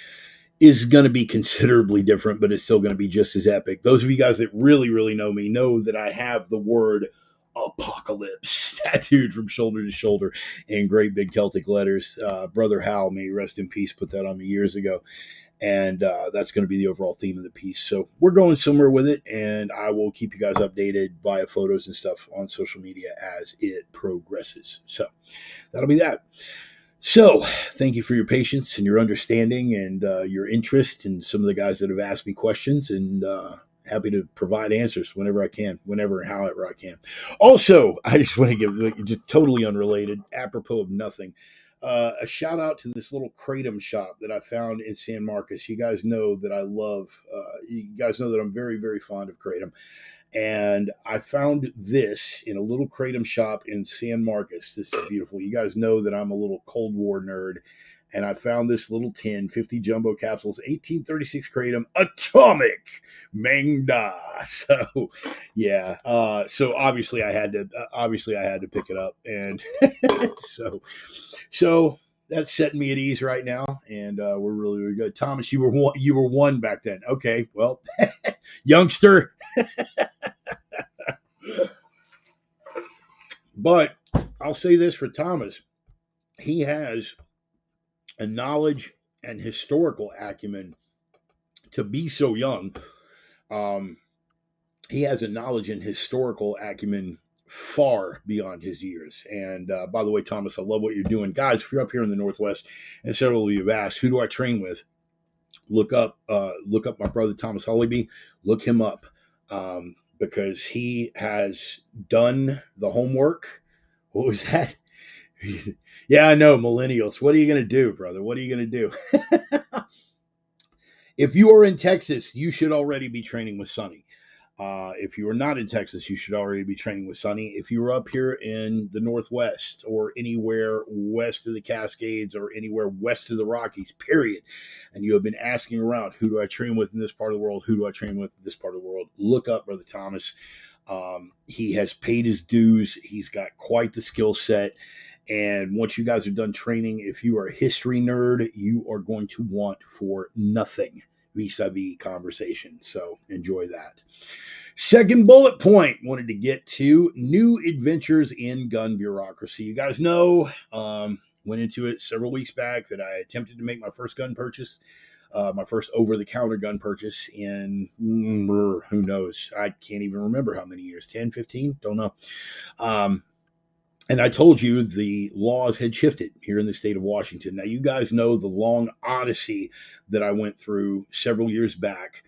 is going to be considerably different, but it's still going to be just as epic. Those of you guys that really know me know that I have the word apocalypse tattooed from shoulder to shoulder in great big Celtic letters. Brother Hal, may he rest in peace, put that on me years ago. And that's going to be the overall theme of the piece. So we're going somewhere with it, and I will keep you guys updated via photos and stuff on social media as it progresses. So that'll be that. So thank you for your patience and your understanding and your interest in some of the guys that have asked me questions, and happy to provide answers whenever I can, whenever and however I can. Also, I just want to give, just totally unrelated, apropos of nothing, a shout out to this little kratom shop that I found in San Marcos. You guys know that I love, you guys know that I'm very fond of kratom. And I found this in a little kratom shop in San Marcos. This is beautiful. You guys know that I'm a little Cold War nerd. And I found this little tin, 50 jumbo capsules, 1836 kratom, atomic Mangda. So, yeah. So obviously I had to pick it up, and so that's setting me at ease right now, and we're really good. Thomas, you were one back then. Okay, well, youngster. But I'll say this for Thomas: he has a knowledge and historical acumen to be so young. He has a knowledge and historical acumen far beyond his years. And by the way, Thomas, I love what you're doing. Guys, if you're up here in the Northwest, and several of you have asked, who do I train with? Look up my brother Thomas Hollyby. Look him up, because he has done the homework. What was that? Yeah, I know, millennials. What are you going to do, brother? What are you going to do? If you are in Texas, you should already be training with Sonny. If you are not in Texas, you should already be training with Sonny. If you are up here in the Northwest or anywhere west of the Cascades or anywhere west of the Rockies, period, and you have been asking around, who do I train with in this part of the world? Who do I train with in this part of the world? Look up Brother Thomas. He has paid his dues. He's got quite the skill set. And once you guys are done training, if you are a history nerd, you are going to want for nothing vis-a-vis conversation. So enjoy that. Second bullet point, wanted to get to new adventures in gun bureaucracy. You guys know, went into it several weeks back that I attempted to make my first gun purchase, my first over-the-counter gun purchase in, who knows, I can't even remember how many years, 10, 15, don't know. And I told you the laws had shifted here in the state of Washington. Now, you guys know the long odyssey that I went through several years back,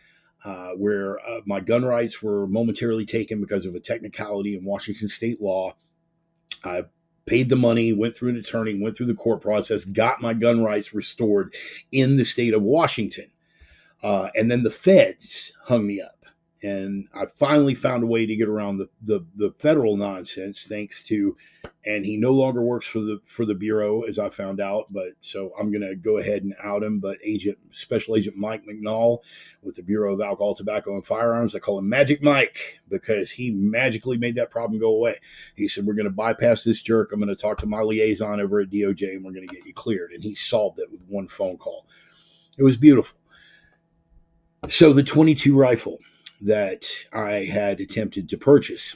where my gun rights were momentarily taken because of a technicality in Washington state law. I paid the money, went through an attorney, went through the court process, got my gun rights restored in the state of Washington. And then the feds hung me up. And I finally found a way to get around the federal nonsense, thanks to, and he no longer works for the Bureau, as I found out, but so I'm going to go ahead and out him. But Special Agent Mike McNall with the Bureau of Alcohol, Tobacco, and Firearms, I call him Magic Mike, because he magically made that problem go away. He said, we're going to bypass this jerk. I'm going to talk to my liaison over at DOJ, and we're going to get you cleared. And he solved it with one phone call. It was beautiful. So the .22 rifle that I had attempted to purchase,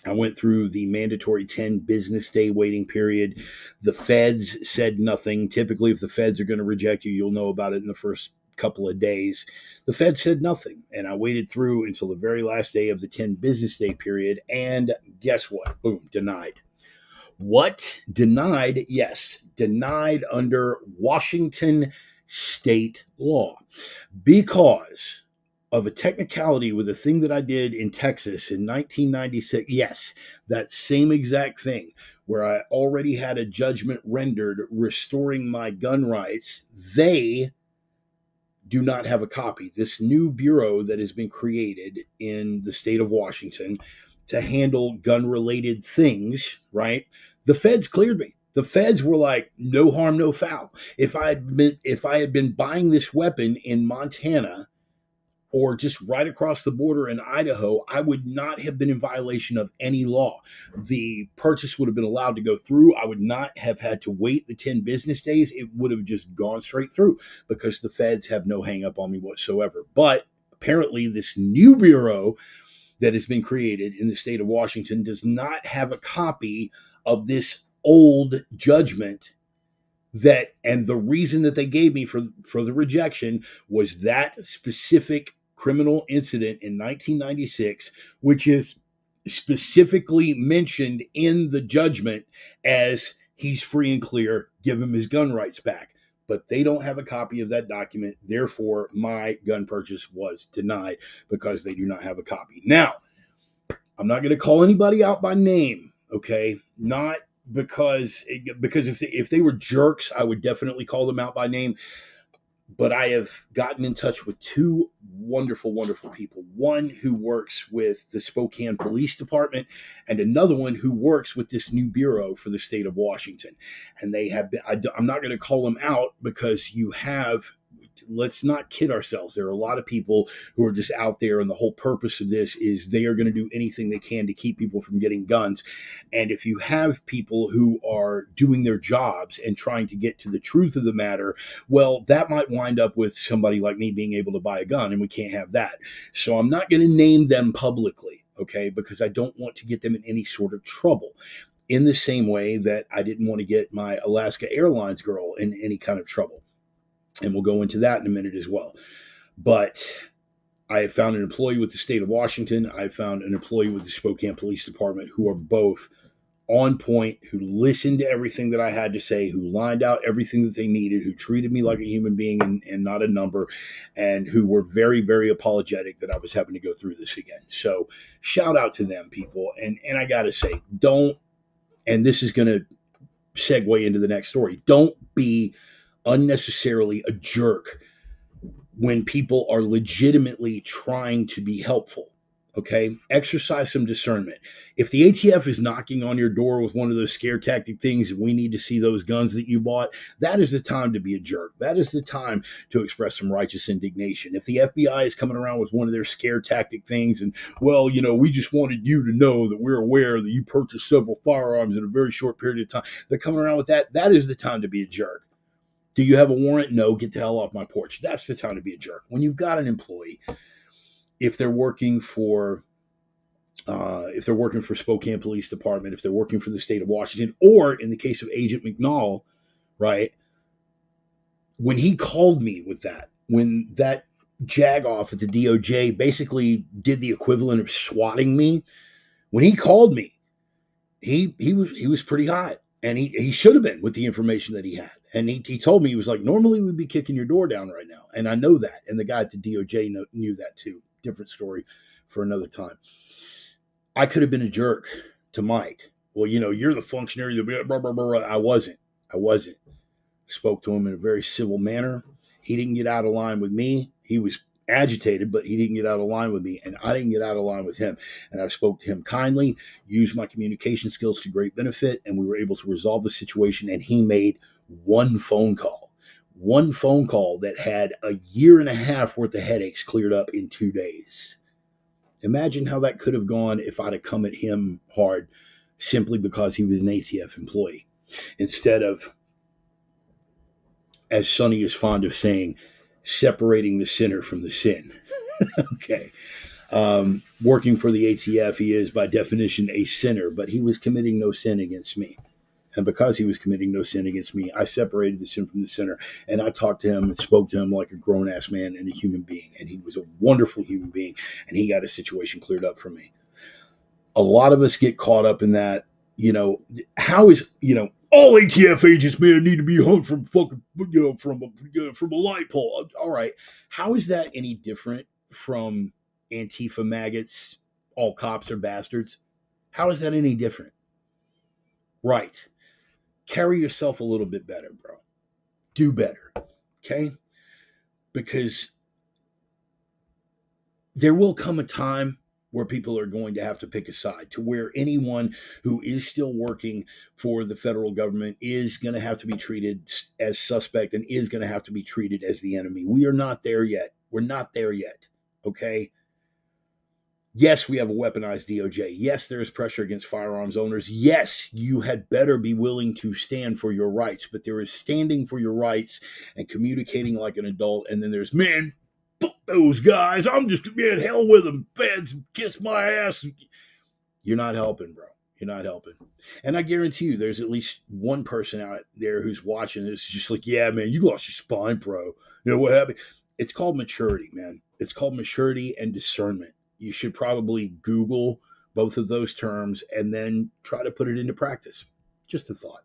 I went through the mandatory 10 business day waiting period. The feds said nothing. Typically, if the feds are going to reject you, you'll know about it in the first couple of days. The feds said nothing, and I waited through until the very last day of the 10 business day period, and guess what? Boom, denied. What? Denied? Yes, denied under Washington state law, because of a technicality with a thing that I did in Texas in 1996. Yes, that same exact thing, where I already had a judgment rendered restoring my gun rights. They do not have a copy. This new bureau that has been created in the state of Washington to handle gun-related things, right? The feds cleared me. The feds were like, no harm, no foul. If I had been buying this weapon in Montana or just right across the border in Idaho, I would not have been in violation of any law. The purchase would have been allowed to go through. I would not have had to wait the 10 business days. It would have just gone straight through because the feds have no hang up on me whatsoever. But apparently, this new bureau that has been created in the state of Washington does not have a copy of this old judgment and the reason that they gave me for the rejection was that specific criminal incident in 1996, which is specifically mentioned in the judgment as he's free and clear, give him his gun rights back. But they don't have a copy of that document. Therefore, my gun purchase was denied because they do not have a copy. Now, I'm not going to call anybody out by name, okay? Not because if they were jerks, I would definitely call them out by name. But I have gotten in touch with two wonderful, wonderful people. One who works with the Spokane Police Department and another one who works with this new bureau for the state of Washington. And they have been, I'm not going to call them out because let's not kid ourselves. There are a lot of people who are just out there, and the whole purpose of this is they are going to do anything they can to keep people from getting guns. And if you have people who are doing their jobs and trying to get to the truth of the matter, well, that might wind up with somebody like me being able to buy a gun, and we can't have that. So I'm not going to name them publicly, okay, because I don't want to get them in any sort of trouble. In the same way that I didn't want to get my Alaska Airlines girl in any kind of trouble. And we'll go into that in a minute as well. But I have found an employee with the state of Washington. I found an employee with the Spokane Police Department who are both on point, who listened to everything that I had to say, who lined out everything that they needed, who treated me like a human being and not a number, and who were very, very apologetic that I was having to go through this again. So shout out to them, people. And I got to say, and this is going to segue into the next story, don't be unnecessarily a jerk when people are legitimately trying to be helpful. Okay, exercise some discernment. If the ATF is knocking on your door with one of those scare tactic things, and we need to see those guns that you bought, that is the time to be a jerk. That is the time to express some righteous indignation. If the FBI is coming around with one of their scare tactic things, and well, we just wanted you to know that we're aware that you purchased several firearms in a very short period of time, they're coming around with that. That is the time to be a jerk. Do you have a warrant? No, get the hell off my porch. That's the time to be a jerk. When you've got an employee, if they're working for Spokane Police Department, if they're working for the state of Washington, or in the case of Agent McNall, right? When he called me with that, when that jagoff at the DOJ basically did the equivalent of swatting me, when he called me, he was pretty hot. And he should have been with the information that he had. And he told me, he was like, normally we'd be kicking your door down right now. And I know that. And the guy at the DOJ knew that too. Different story for another time. I could have been a jerk to Mike. Well, you're the functionary. Blah, blah, blah, blah. I wasn't. Spoke to him in a very civil manner. He didn't get out of line with me. He was agitated, but he didn't get out of line with me, and I didn't get out of line with him. And I spoke to him kindly, used my communication skills to great benefit, and we were able to resolve the situation. And he made one phone call that had a year and a half worth of headaches cleared up in 2 days. Imagine how that could have gone if I'd have come at him hard simply because he was an ATF employee, instead of, as Sonny is fond of saying, separating the sinner from the sin. Okay. Working for the ATF, he is by definition a sinner, but he was committing no sin against me. And because he was committing no sin against me, I separated the sin from the sinner. And I talked to him and spoke to him like a grown-ass man and a human being. And he was a wonderful human being. And he got a situation cleared up for me. A lot of us get caught up in that. How is, all ATF agents, man, need to be hung from fucking, from a light pole. All right. How is that any different from Antifa maggots? All cops are bastards. How is that any different? Right. Carry yourself a little bit better, bro. Do better. Okay? Because there will come a time where people are going to have to pick a side, to where anyone who is still working for the federal government is going to have to be treated as suspect and is going to have to be treated as the enemy. We are not there yet. We're not there yet. Okay. Yes, we have a weaponized DOJ. Yes, there is pressure against firearms owners. Yes, you had better be willing to stand for your rights, but there is standing for your rights and communicating like an adult. And then there's, man, fuck those guys. I'm just going to be in hell with them. Feds, kiss my ass. You're not helping, bro. You're not helping. And I guarantee you there's at least one person out there who's watching this just like, yeah, man, you lost your spine, bro. You know what happened? It's called maturity, man. It's called maturity and discernment. You should probably Google both of those terms and then try to put it into practice. Just a thought.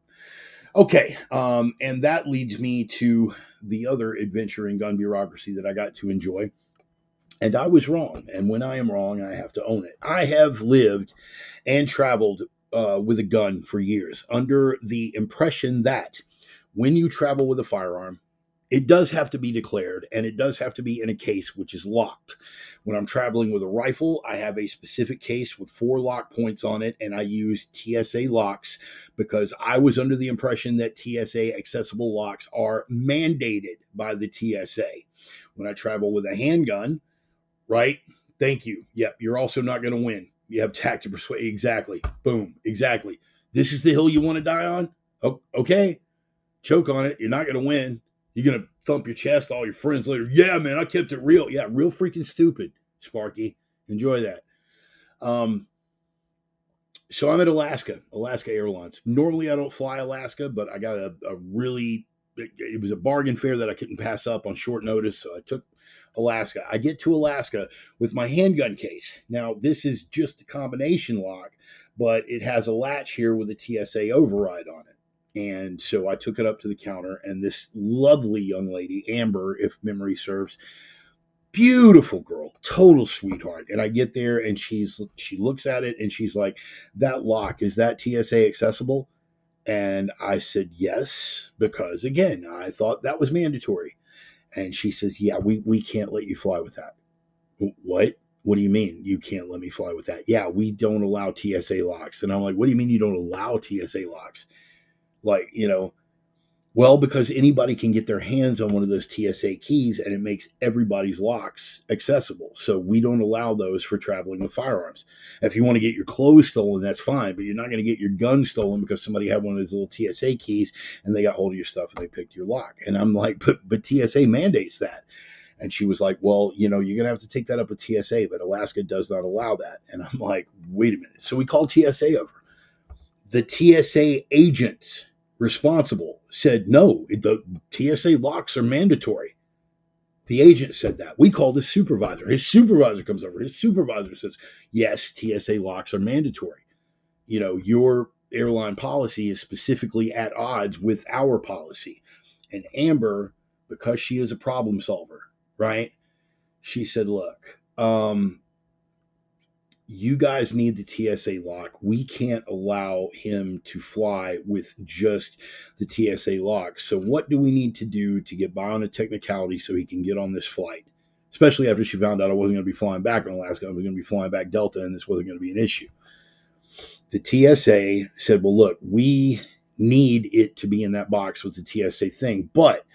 Okay, and that leads me to the other adventure in gun bureaucracy that I got to enjoy. And I was wrong. And when I am wrong, I have to own it. I have lived and traveled with a gun for years under the impression that when you travel with a firearm, it does have to be declared, and it does have to be in a case which is locked. When I'm traveling with a rifle, I have a specific case with 4 lock points on it, and I use TSA locks because I was under the impression that TSA accessible locks are mandated by the TSA. When I travel with a handgun, right? Thank you. Yep, you're also not going to win. You have tactic persuade. Exactly. Boom. Exactly. This is the hill you want to die on? Oh, okay. Choke on it. You're not going to win. You're going to thump your chest to all your friends later. Yeah, man, I kept it real. Yeah, real freaking stupid, Sparky. Enjoy that. So I'm at Alaska Airlines. Normally I don't fly Alaska, but I got a really, it was a bargain fare that I couldn't pass up on short notice. So I took Alaska. I get to Alaska with my handgun case. Now, this is just a combination lock, but it has a latch here with a TSA override on it. And so I took it up to the counter, and this lovely young lady, Amber, if memory serves, beautiful girl, total sweetheart. And I get there, and she looks at it, and she's like, "That lock, is that TSA accessible?" And I said yes, because again, I thought that was mandatory. And she says, "Yeah, we can't let you fly with that." What? What do you mean you can't let me fly with that? Yeah, we don't allow TSA locks. And I'm like, what do you mean you don't allow TSA locks? Like, well, because anybody can get their hands on one of those TSA keys and it makes everybody's locks accessible. So we don't allow those for traveling with firearms. If you want to get your clothes stolen, that's fine, but you're not going to get your gun stolen because somebody had one of those little TSA keys and they got hold of your stuff and they picked your lock. And I'm like, but TSA mandates that. And she was like, well, you're going to have to take that up with TSA, but Alaska does not allow that. And I'm like, wait a minute. So we called TSA over. The TSA agent responsible said, no, the TSA locks are mandatory. The agent said that. We called his supervisor. His supervisor comes over. His supervisor says, yes, TSA locks are mandatory. Your airline policy is specifically at odds with our policy. And Amber, because she is a problem solver, right? She said, look, you guys need the TSA lock. We can't allow him to fly with just the TSA lock. So what do we need to do to get by on a technicality so he can get on this flight? Especially after she found out I wasn't going to be flying back on Alaska. I was going to be flying back Delta, and this wasn't going to be an issue. The TSA said, well, look, we need it to be in that box with the TSA thing. But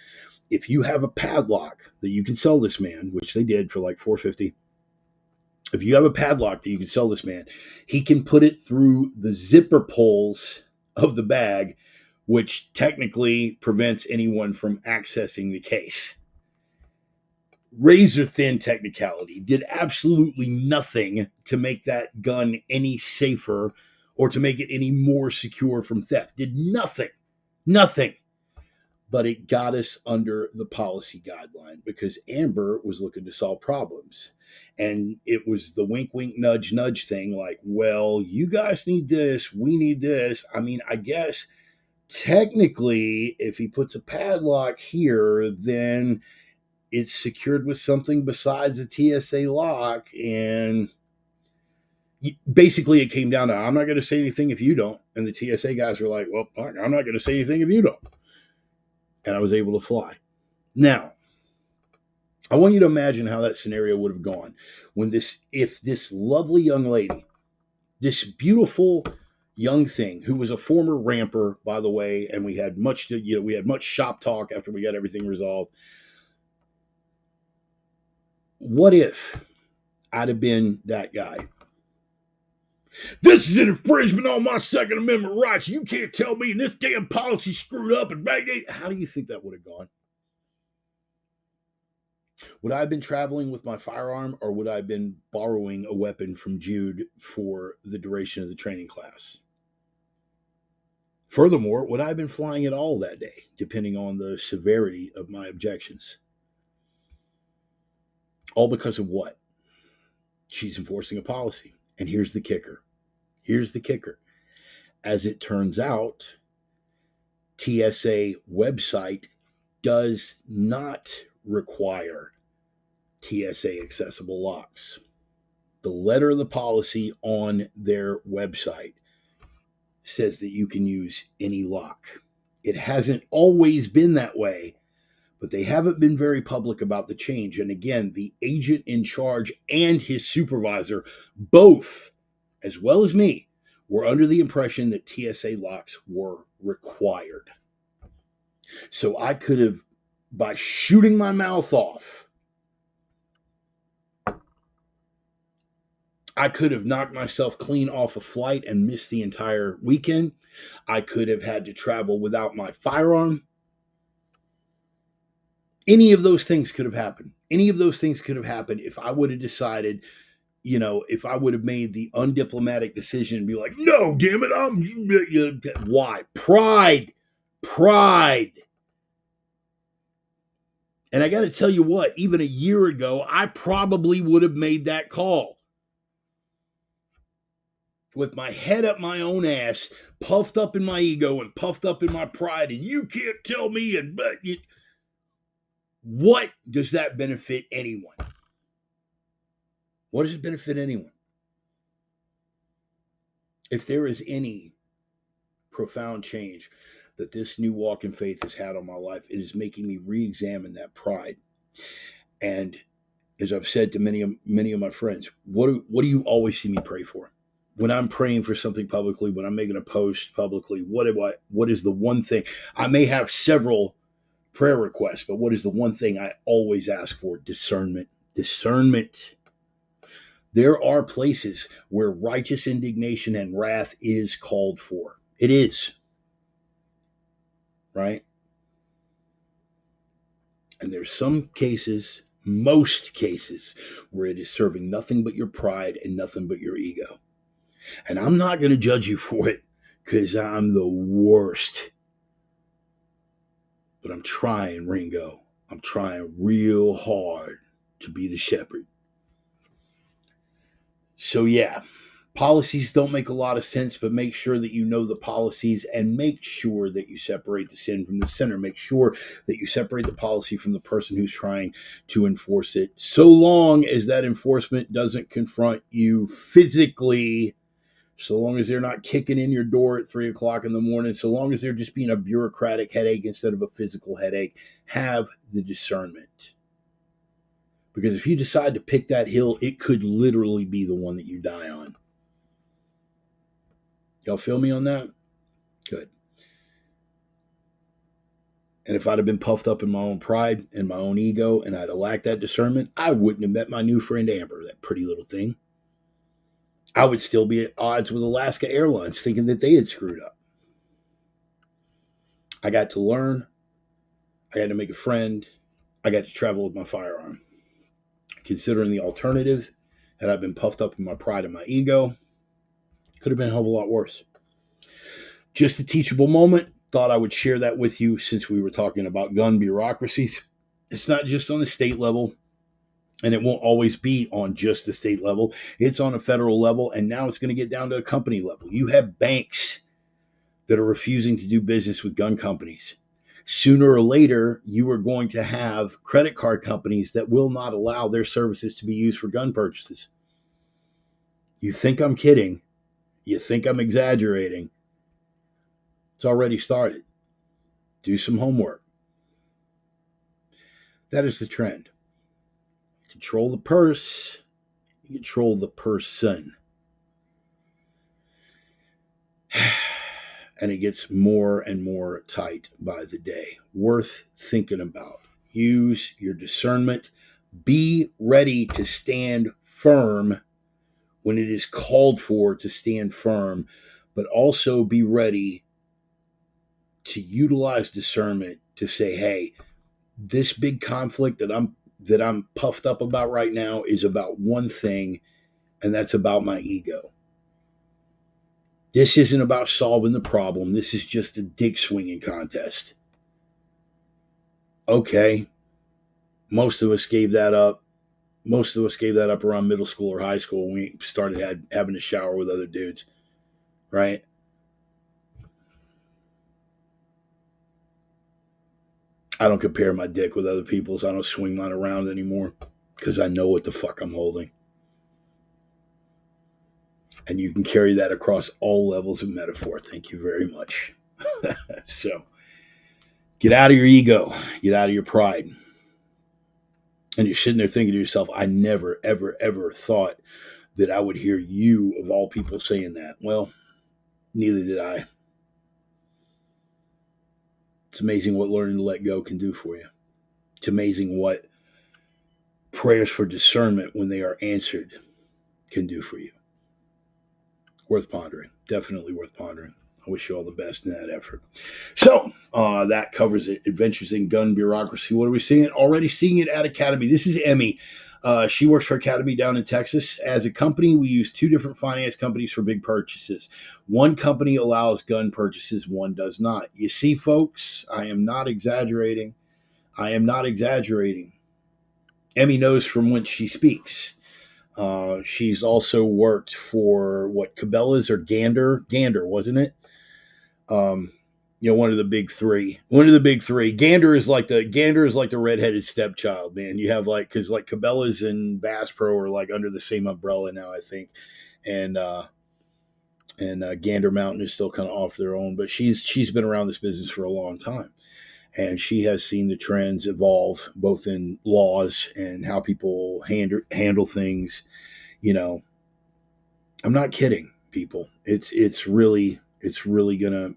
if you have a padlock that you can sell this man, which they did for like $450, if you have a padlock that you can sell this man, he can put it through the zipper pulls of the bag, which technically prevents anyone from accessing the case. Razor thin technicality, did absolutely nothing to make that gun any safer or to make it any more secure from theft. Did nothing. But it got us under the policy guideline because Amber was looking to solve problems. And it was the wink, wink, nudge, nudge thing like, well, you guys need this. We need this. I mean, I guess technically, if he puts a padlock here, then it's secured with something besides a TSA lock. And basically, it came down to, I'm not going to say anything if you don't. And the TSA guys were like, well, I'm not going to say anything if you don't. And I was able to fly. Now, I want you to imagine how that scenario would have gone if this lovely young lady, this beautiful young thing who was a former ramper, by the way, and we had much shop talk after we got everything resolved. What if I'd have been that guy? This is an infringement on my Second Amendment rights. You can't tell me this damn policy screwed up and bang. How do you think that would have gone? Would I have been traveling with my firearm, or would I have been borrowing a weapon from Jude for the duration of the training class? Furthermore, would I have been flying at all that day, depending on the severity of my objections? All because of what? She's enforcing a policy. And here's the kicker. As it turns out, TSA website does not require TSA accessible locks. The letter of the policy on their website says that you can use any lock. It hasn't always been that way, but they haven't been very public about the change. And again, the agent in charge and his supervisor, both, as well as me, were under the impression that TSA locks were required. So I could have, by shooting my mouth off, I could have knocked myself clean off a flight and missed the entire weekend. I could have had to travel without my firearm. Any of those things could have happened. If I would have decided, if I would have made the undiplomatic decision and be like, no, damn it, why? Pride. And I got to tell you what, even a year ago, I probably would have made that call. With my head up my own ass, puffed up in my ego and puffed up in my pride, and you can't tell me, what does that benefit anyone? What does it benefit anyone? If there is any profound change that this new walk in faith has had on my life, it is making me re-examine that pride. And as I've said to many of my friends, what do you always see me pray for? When I'm praying for something publicly, when I'm making a post publicly, what is the one thing? I may have several prayer requests, but what is the one thing I always ask for? Discernment. There are places where righteous indignation and wrath is called for. It is. Right? And there's some cases, most cases, where it is serving nothing but your pride and nothing but your ego. And I'm not going to judge you for it because I'm the worst. But I'm trying, Ringo. I'm trying real hard to be the shepherd. So yeah, policies don't make a lot of sense, but make sure that you know the policies and make sure that you separate the sin from the sinner. Make sure that you separate the policy from the person who's trying to enforce it, so long as that enforcement doesn't confront you physically, so long as they're not kicking in your door at 3 o'clock in the morning, so long as they're just being a bureaucratic headache instead of a physical headache. Have the discernment. Because if you decide to pick that hill, it could literally be the one that you die on. Y'all feel me on that? Good. And if I'd have been puffed up in my own pride and my own ego and I'd have lacked that discernment, I wouldn't have met my new friend Amber, that pretty little thing. I would still be at odds with Alaska Airlines, thinking that they had screwed up. I got to learn. I got to make a friend. I got to travel with my firearm. Considering the alternative, had I been puffed up in my pride and my ego, could have been a hell of a lot worse. Just a teachable moment. Thought I would share that with you since we were talking about gun bureaucracies. It's not just on the state level, and it won't always be on just the state level. It's on a federal level, and now it's going to get down to a company level. You have banks that are refusing to do business with gun companies. Sooner or later, you are going to have credit card companies that will not allow their services to be used for gun purchases. You think I'm kidding? You think I'm exaggerating? It's already started. Do some homework. That is the trend. control the purse, you control the person. And it gets more and more tight by the day. Worth thinking about. Use your discernment. Be ready to stand firm when it is called for to stand firm, but also be ready to utilize discernment to say, hey, this big conflict that I'm puffed up about right now is about one thing, and that's about my ego. This isn't about solving the problem. This is just a dick swinging contest. Okay. Most of us gave that up. Most of us gave that up around middle school or high school when we started having to shower with other dudes. Right? I don't compare my dick with other people's. I don't swing mine around anymore because I know what the fuck I'm holding. And you can carry that across all levels of metaphor. Thank you very much. So, get out of your ego. Get out of your pride. And you're sitting there thinking to yourself, I never, ever, ever thought that I would hear you, of all people, saying that. Well, neither did I. It's amazing what learning to let go can do for you. It's amazing what prayers for discernment, when they are answered, can do for you. Worth pondering. Definitely worth pondering. I wish you all the best in that effort. So, that covers it. Adventures in Gun Bureaucracy. What are we seeing? Already seeing it at Academy. This is Emmy. She works for Academy down in Texas. As a company, we use two different finance companies for big purchases. One company allows gun purchases, one does not. You see, folks, I am not exaggerating. I am not exaggerating. Emmy knows from whence she speaks. She's also worked for Cabela's or Gander, wasn't it? One of the big three. Gander is like the redheaded stepchild, man. You have because Cabela's and Bass Pro are like under the same umbrella now, I think, and Gander Mountain is still kind of off their own. But she's been around this business for a long time, and she has seen the trends evolve both in laws and how people handle things. I'm not kidding, people. It's really gonna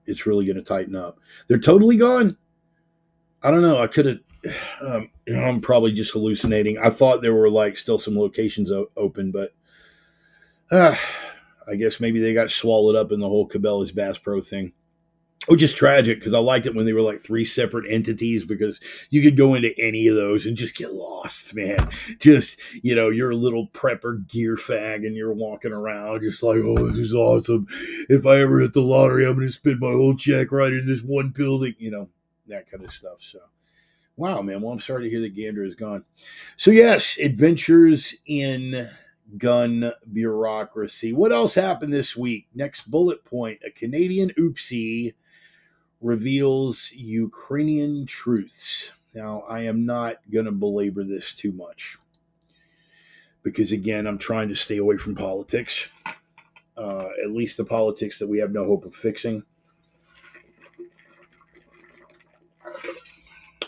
tighten up. They're totally gone. I don't know. I could have. I'm probably just hallucinating. I thought there were still some locations open, but I guess maybe they got swallowed up in the whole Cabela's Bass Pro thing. Which is tragic because I liked it when they were three separate entities, because you could go into any of those and just get lost, man. Just, you're a little prepper gear fag and you're walking around just like, oh, this is awesome. If I ever hit the lottery, I'm going to spend my whole check right in this one building, that kind of stuff. So, wow, man. Well, I'm sorry to hear that Gander is gone. So, yes, adventures in gun bureaucracy. What else happened this week? Next bullet point, a Canadian oopsie reveals Ukrainian truths. Now, I am not going to belabor this too much because, again, I'm trying to stay away from politics, at least the politics that we have no hope of fixing.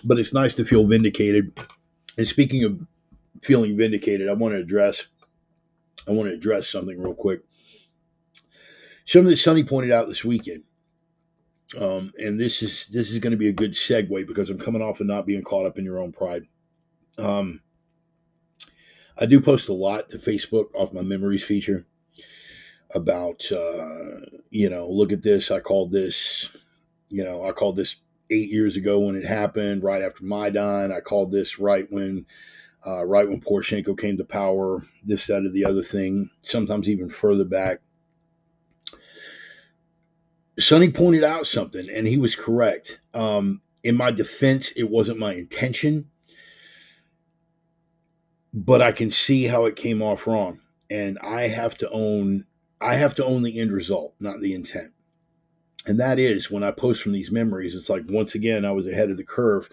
But it's nice to feel vindicated. And speaking of feeling vindicated, I want to address something real quick. Something that Sonny pointed out this weekend. And this is going to be a good segue because I'm coming off of not being caught up in your own pride. I do post a lot to Facebook off my memories feature about, look at this. I called this 8 years ago when it happened, right after Maidan. I called this right when Poroshenko came to power, this, that, or the other thing, sometimes even further back. Sonny pointed out something, and he was correct. In my defense, it wasn't my intention, but I can see how it came off wrong, and I have to own the end result, not the intent. And that is, when I post from these memories, it's like, once again, I was ahead of the curve.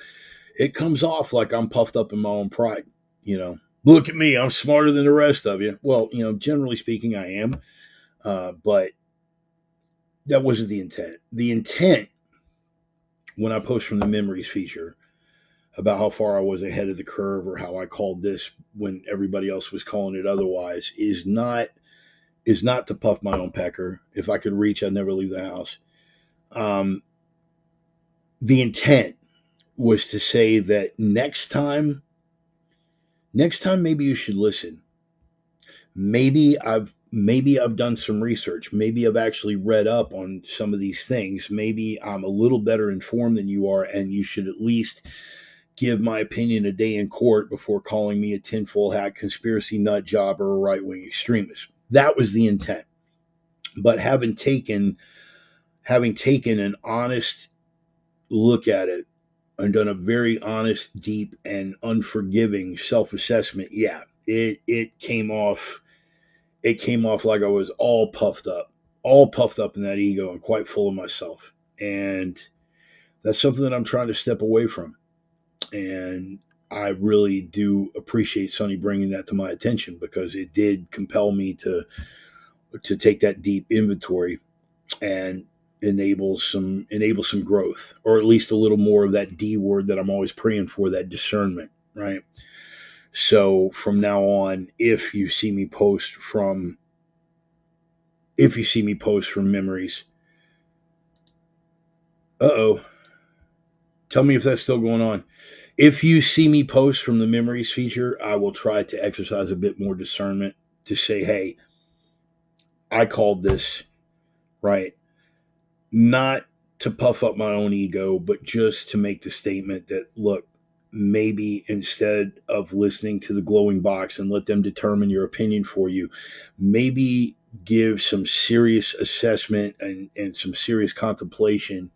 It comes off like I'm puffed up in my own pride. Look at me, I'm smarter than the rest of you. Well, generally speaking, I am, but that wasn't the intent. The intent, when I post from the memories feature, about how far I was ahead of the curve or how I called this when everybody else was calling it otherwise is not to puff my own pecker. If I could reach, I'd never leave the house. Um, the intent was to say that next time maybe you should listen. Maybe I've done some research. Maybe I've actually read up on some of these things. Maybe I'm a little better informed than you are, and you should at least give my opinion a day in court before calling me a tinfoil hat conspiracy nut job or a right-wing extremist. That was the intent. But having taken an honest look at it and done a very honest, deep, and unforgiving self-assessment, yeah, it came off like I was all puffed up in that ego and quite full of myself. And that's something that I'm trying to step away from. And I really do appreciate Sonny bringing that to my attention, because it did compel me to take that deep inventory and enable some growth, or at least a little more of that D word that I'm always praying for, that discernment, right? So from now on, if you see me post from memories, tell me if that's still going on. If you see me post from the memories feature, I will try to exercise a bit more discernment to say, hey, I called this, right? Not to puff up my own ego, but just to make the statement that, look, maybe instead of listening to the glowing box and let them determine your opinion for you, maybe give some serious assessment and some serious contemplation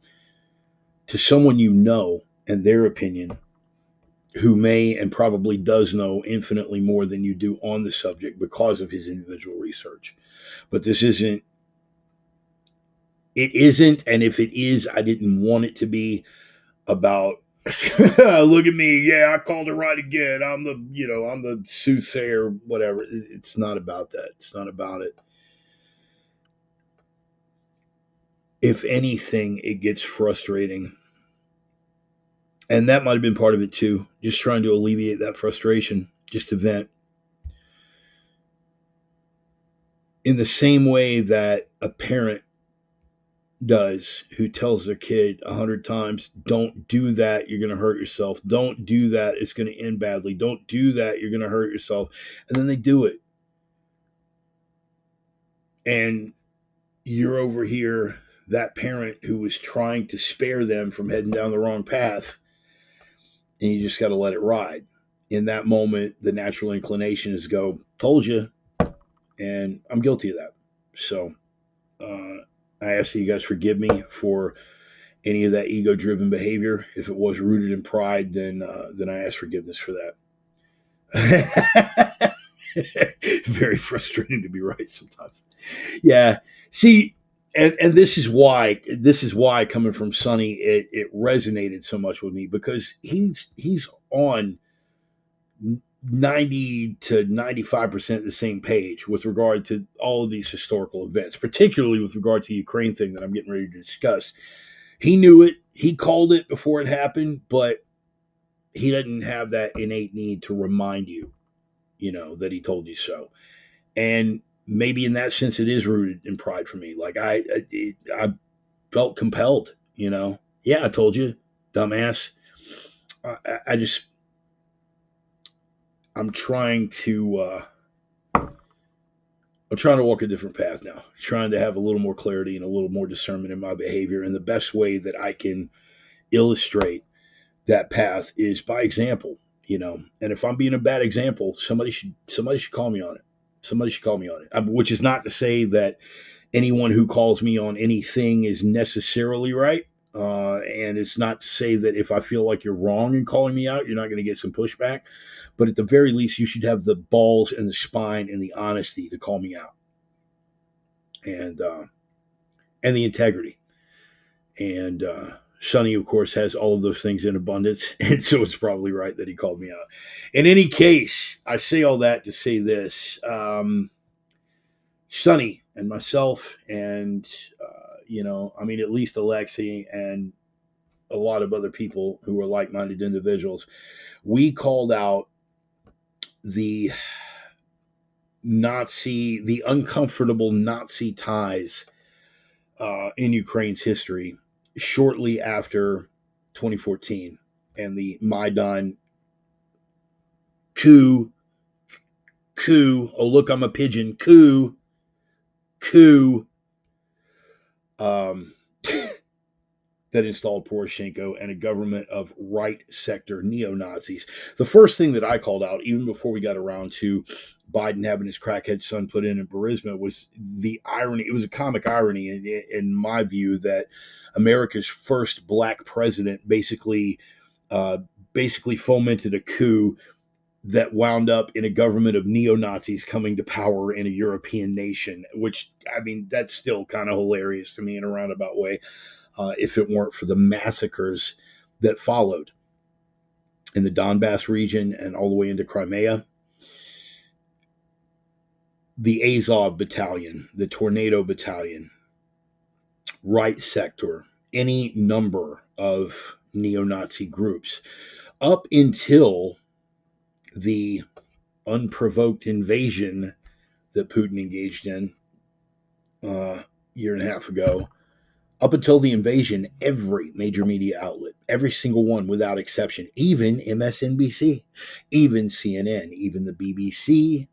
to someone you know and their opinion, who may and probably does know infinitely more than you do on the subject because of his individual research. But this isn't, and if it is, I didn't want it to be about look at me, yeah, I called it right again. I'm the soothsayer, whatever. It's not about that. It's not about it. If anything, it gets frustrating. And that might have been part of it too. Just trying to alleviate that frustration, just to vent. In the same way that a parent does, who tells their kid 100 times, don't do that, you're going to hurt yourself. Don't do that, it's going to end badly. Don't do that, you're going to hurt yourself. And then they do it. And you're over here, that parent who was trying to spare them from heading down the wrong path, and you just got to let it ride. In that moment, the natural inclination is go, told you. And I'm guilty of that. So I ask that you guys forgive me for any of that ego-driven behavior. If it was rooted in pride, then I ask forgiveness for that. Very frustrating to be right sometimes. Yeah. See, and this is why coming from Sonny, it resonated so much with me, because he's on 90 to 95% the same page with regard to all of these historical events, particularly with regard to the Ukraine thing that I'm getting ready to discuss. He knew it. He called it before it happened, but he doesn't have that innate need to remind you, that he told you so. And maybe in that sense, it is rooted in pride for me. Like I felt compelled, Yeah, I told you, dumbass. I'm trying to walk a different path now. Trying to have a little more clarity and a little more discernment in my behavior. And the best way that I can illustrate that path is by example, And if I'm being a bad example, somebody should call me on it. Somebody should call me on it. Which is not to say that anyone who calls me on anything is necessarily right. And it's not to say that if I feel like you're wrong in calling me out, you're not going to get some pushback. But at the very least, you should have the balls and the spine and the honesty to call me out, and the integrity. And Sonny, of course, has all of those things in abundance, and so it's probably right that he called me out. In any case, I say all that to say this: Sonny and myself, and at least Alexi and a lot of other people who were like-minded individuals, we called out the the uncomfortable Nazi ties in Ukraine's history shortly after 2014 and the Maidan coup. Oh, look, I'm a pigeon. Coup. Um, that installed Poroshenko and a government of right sector neo-Nazis. The first thing that I called out, even before we got around to Biden having his crackhead son put in Burisma, was the irony. It was a comic irony in my view that America's first black president basically fomented a coup that wound up in a government of neo-Nazis coming to power in a European nation, which, I mean, that's still kind of hilarious to me in a roundabout way, if it weren't for the massacres that followed in the Donbass region and all the way into Crimea. The Azov Battalion, the Tornado Battalion, right sector, any number of neo-Nazi groups, up until the unprovoked invasion that Putin engaged in a year and a half ago. Up until the invasion, every major media outlet, every single one without exception, even MSNBC, even CNN, even the BBC,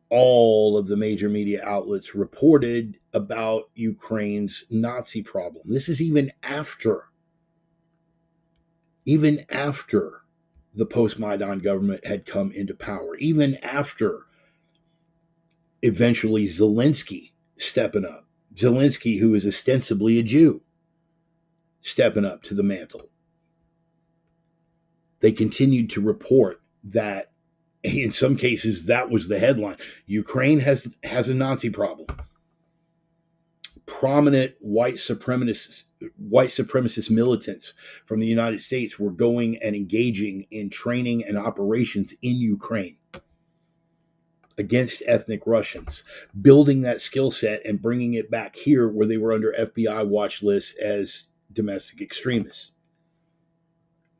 all of the major media outlets reported about Ukraine's Nazi problem. This is even after the post-Maidan government had come into power, even after eventually Zelensky stepping up. Zelensky, who is ostensibly a Jew, stepping up to the mantle. They continued to report that, in some cases, that was the headline. Ukraine has a Nazi problem. Prominent white supremacist militants from the United States were going and engaging in training and operations in Ukraine against ethnic Russians, building that skill set and bringing it back here where they were under FBI watch lists as domestic extremists.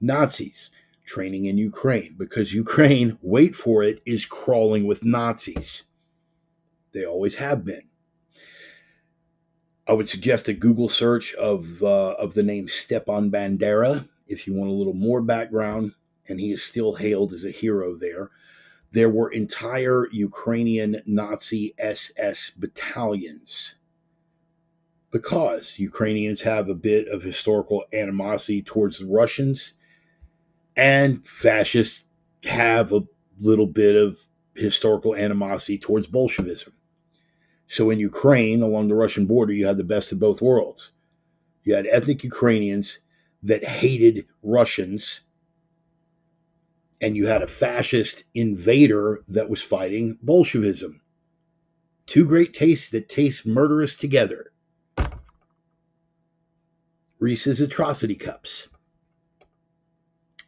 Nazis training in Ukraine, because Ukraine, wait for it, is crawling with Nazis. They always have been. I would suggest a Google search of the name Stepan Bandera if you want a little more background, and he is still hailed as a hero there. There were entire Ukrainian Nazi SS battalions because Ukrainians have a bit of historical animosity towards the Russians, and fascists have a little bit of historical animosity towards Bolshevism. So in Ukraine, along the Russian border, you had the best of both worlds. You had ethnic Ukrainians that hated Russians, and you had a fascist invader that was fighting Bolshevism. Two great tastes that taste murderous together. Reese's Atrocity Cups.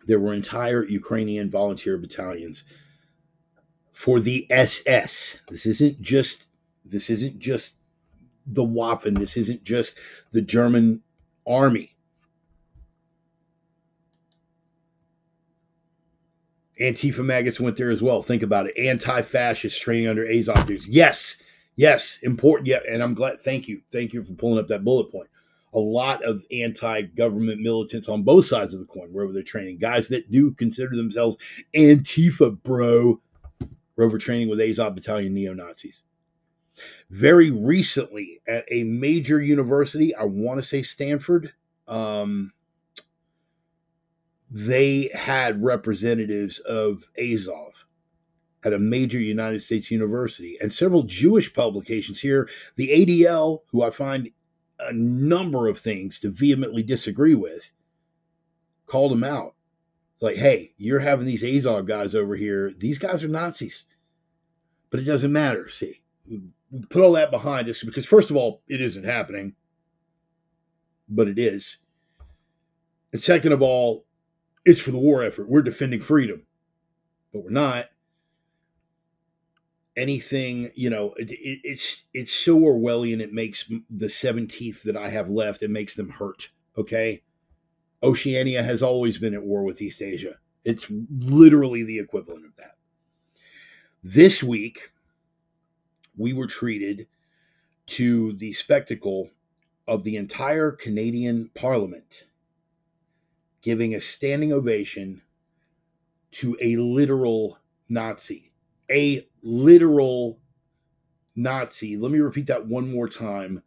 There were entire Ukrainian volunteer battalions for the SS. This isn't just the Waffen. This isn't just the German army. Antifa maggots went there as well. Think about it. Anti-fascist training under Azov dudes. Yes, important. Yeah, and I'm glad. Thank you for pulling up that bullet point. A lot of anti-government militants on both sides of the coin, wherever they're training. Guys that do consider themselves Antifa, bro, wherever training with Azov Battalion neo-Nazis. Very recently, at a major university, I want to say Stanford, they had representatives of Azov at a major United States university, and several Jewish publications here. The ADL, who I find a number of things to vehemently disagree with, called them out. Like, hey, you're having these Azov guys over here. These guys are Nazis. But it doesn't matter, see. Put all that behind us, because first of all, it isn't happening. But it is. And second of all, it's for the war effort. We're defending freedom. But we're not. Anything, it's so Orwellian, it makes the 7 teeth that I have left, it makes them hurt, okay? Oceania has always been at war with East Asia. It's literally the equivalent of that. This week, we were treated to the spectacle of the entire Canadian Parliament giving a standing ovation to a literal Nazi. A literal Nazi. Let me repeat that one more time.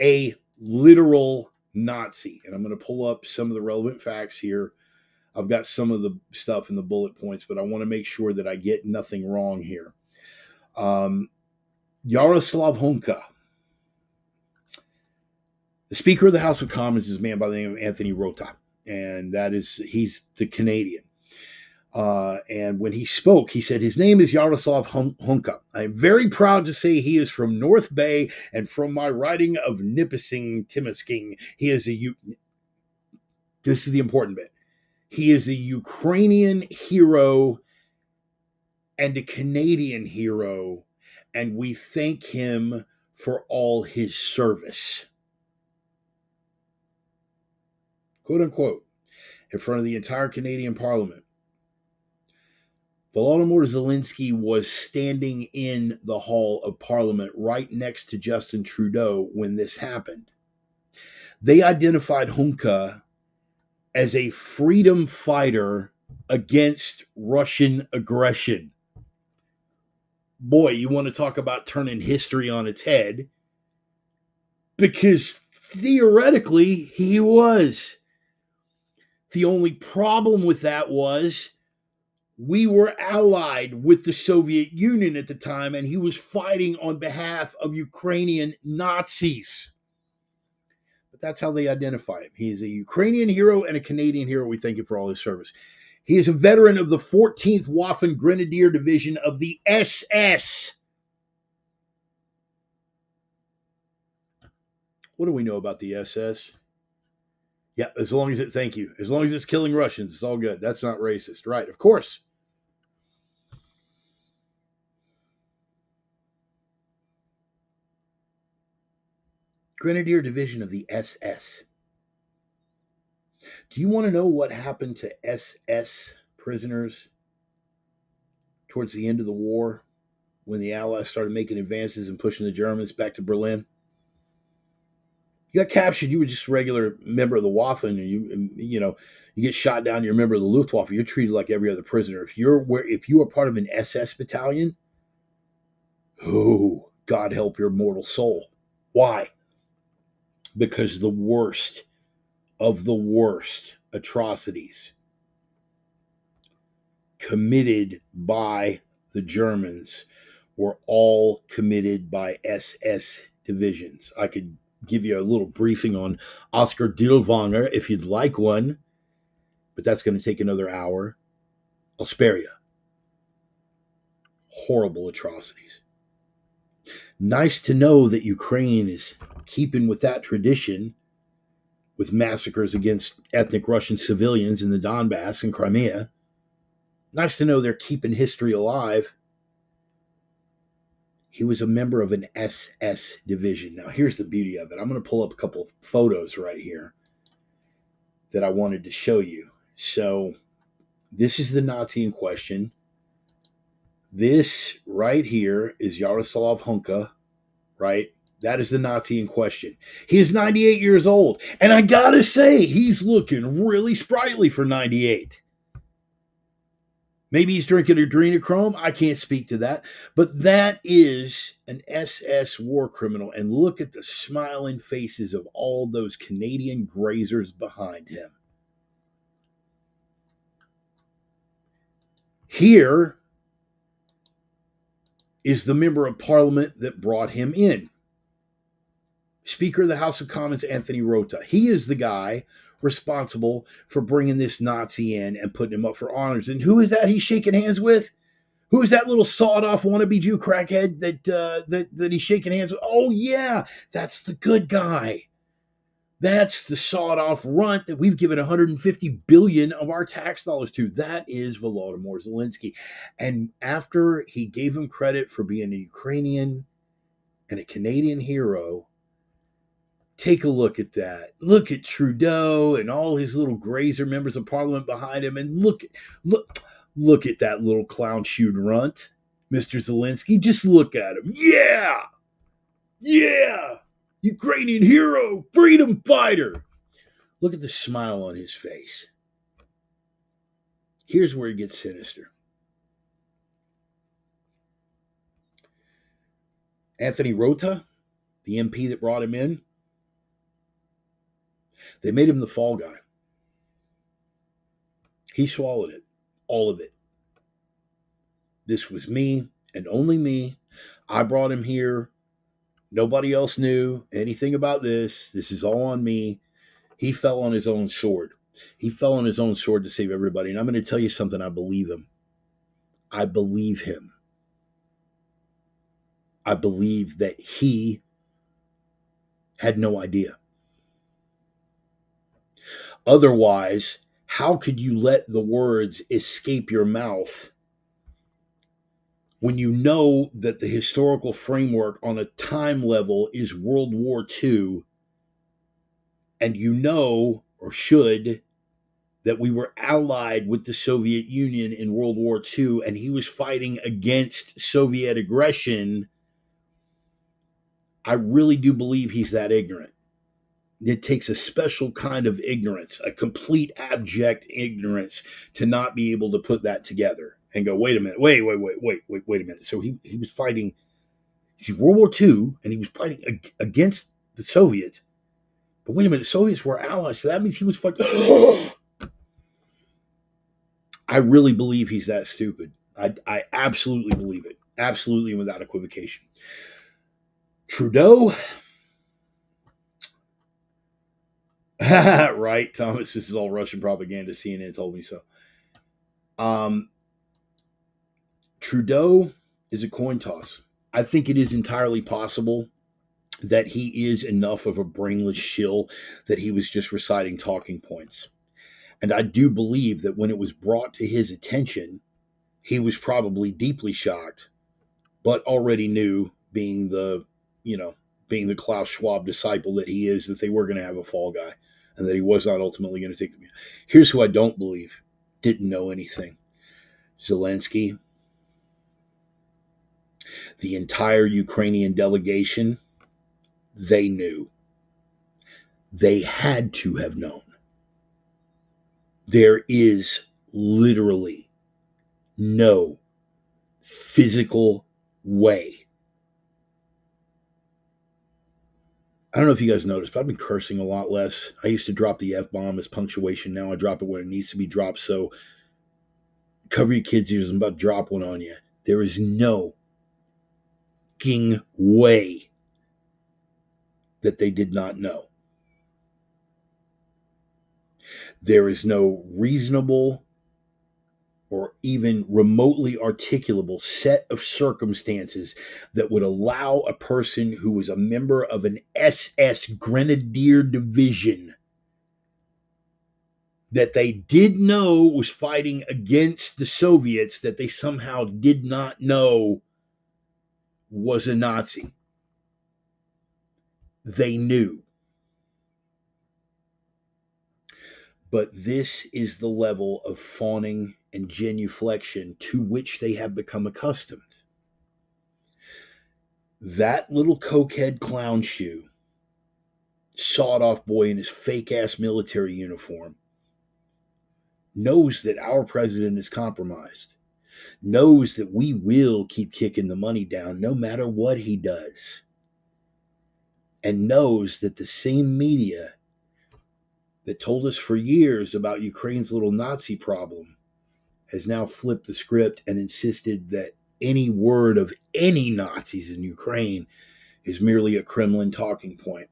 A literal Nazi. And I'm going to pull up some of the relevant facts here. I've got some of the stuff in the bullet points, but I want to make sure that I get nothing wrong here. Yaroslav Hunka. The Speaker of the House of Commons is a man by the name of Anthony Rota, and he's the Canadian. And when he spoke, he said his name is Yaroslav Hunka. I'm very proud to say he is from North Bay, and from my writing of Nipissing Timisking, he is this is the important bit. He is a Ukrainian hero and a Canadian hero, and we thank him for all his service. Quote unquote, in front of the entire Canadian Parliament. Volodymyr Zelensky was standing in the Hall of Parliament right next to Justin Trudeau when this happened. They identified Hunka as a freedom fighter against Russian aggression. Boy, you want to talk about turning history on its head, because theoretically he was. The only problem with that was we were allied with the Soviet Union at the time, and he was fighting on behalf of Ukrainian Nazis. But that's how they identify him. He's a Ukrainian hero and a Canadian hero. We thank him for all his service. He is a veteran of the 14th Waffen Grenadier Division of the SS. What do we know about the SS? Yeah, as long as it's killing Russians, it's all good. That's not racist. Right, of course. Grenadier Division of the SS. Do you want to know what happened to SS prisoners towards the end of the war when the Allies started making advances and pushing the Germans back to Berlin? You got captured, you were just a regular member of the Waffen, and you get shot down, you're a member of the Luftwaffe, you're treated like every other prisoner. If you are part of an SS battalion, oh, God help your mortal soul. Why? Because the worst of the worst atrocities committed by the Germans were all committed by SS divisions. I could give you a little briefing on Oscar Dillwanger if you'd like one, but that's going to take another hour. I'll spare you. Horrible atrocities. Nice to know that Ukraine is keeping with that tradition with massacres against ethnic Russian civilians in the Donbass and Crimea. Nice to know they're keeping history alive. He was a member of an SS division. Now, here's the beauty of it. I'm going to pull up a couple of photos right here that I wanted to show you. So, this is the Nazi in question. This right here is Yaroslav Hunka, right? That is the Nazi in question. He is 98 years old. And I got to say, he's looking really sprightly for 98. Maybe he's drinking adrenochrome. I can't speak to that. But that is an SS war criminal. And look at the smiling faces of all those Canadian grazers behind him. Here is the member of Parliament that brought him in. Speaker of the House of Commons, Anthony Rota. He is the guy responsible for bringing this Nazi in and putting him up for honors. And who is that he's shaking hands with? Who is that little sawed-off wannabe Jew crackhead that he's shaking hands with? Oh, yeah, that's the good guy. That's the sawed-off runt that we've given $150 billion of our tax dollars to. That is Volodymyr Zelensky. And after he gave him credit for being a Ukrainian and a Canadian hero, Take a look at that. Look at Trudeau and all his little grazer members of parliament behind him, and look at that little clown-shoed runt, Mr. Zelensky. Just look at him. Yeah, yeah, Ukrainian hero, freedom fighter. Look at the smile on his face. Here's where it gets sinister. Anthony Rota, the MP that brought him in, they made him the fall guy. He swallowed it, all of it. This was me and only me. I brought him here. Nobody else knew anything about this. This is all on me. He fell on his own sword. He fell on his own sword to save everybody. And I'm going to tell you something. I believe him. I believe him. I believe that he had no idea. Otherwise, how could you let the words escape your mouth when you know that the historical framework on a time level is World War II, and you know, or should, that we were allied with the Soviet Union in World War II, and he was fighting against Soviet aggression? I really do believe he's that ignorant. It takes a special kind of ignorance, a complete abject ignorance, to not be able to put that together and go, wait a minute, wait a minute. So he was fighting, he's World War II, and he was fighting against the Soviets. But wait a minute, the Soviets were allies, so that means he was fighting. I really believe he's that stupid. I absolutely believe it. Absolutely, without equivocation. Trudeau. Right, Thomas, this is all Russian propaganda. CNN told me so. Trudeau is a coin toss. I think it is entirely possible that he is enough of a brainless shill that he was just reciting talking points. And I do believe that when it was brought to his attention, he was probably deeply shocked, but already knew, being the Klaus Schwab disciple that he is, that they were going to have a fall guy and that he was not ultimately going to take them. Here's who I don't believe didn't know anything. Zelensky, the entire Ukrainian delegation, they knew. They had to have known. There is literally no physical way. I don't know if you guys noticed, but I've been cursing a lot less. I used to drop the F-bomb as punctuation. Now I drop it when it needs to be dropped. So cover your kids' ears. I'm about to drop one on you. There is no fucking way that they did not know. There is no reasonable or even remotely articulable set of circumstances that would allow a person who was a member of an SS Grenadier Division that they did know was fighting against the Soviets, that they somehow did not know was a Nazi. They knew. But this is the level of fawning and genuflection to which they have become accustomed. That little cokehead clown shoe, sawed-off boy in his fake-ass military uniform, knows that our president is compromised, knows that we will keep kicking the money down no matter what he does, and knows that the same media that told us for years about Ukraine's little Nazi problem has now flipped the script and insisted that any word of any Nazis in Ukraine is merely a Kremlin talking point.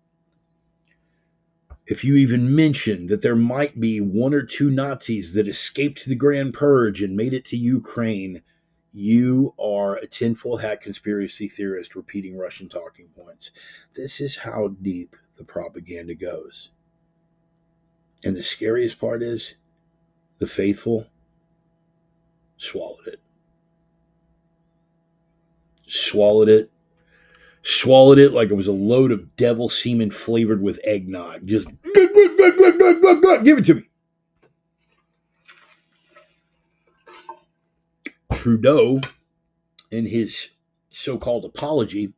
If you even mention that there might be one or two Nazis that escaped the Grand Purge and made it to Ukraine, you are a tinfoil hat conspiracy theorist repeating Russian talking points. This is how deep the propaganda goes. And the scariest part is the faithful swallowed it. Swallowed it swallowed it like it was a load of devil semen flavored with eggnog. Just give it to me. Trudeau, in his so-called apology,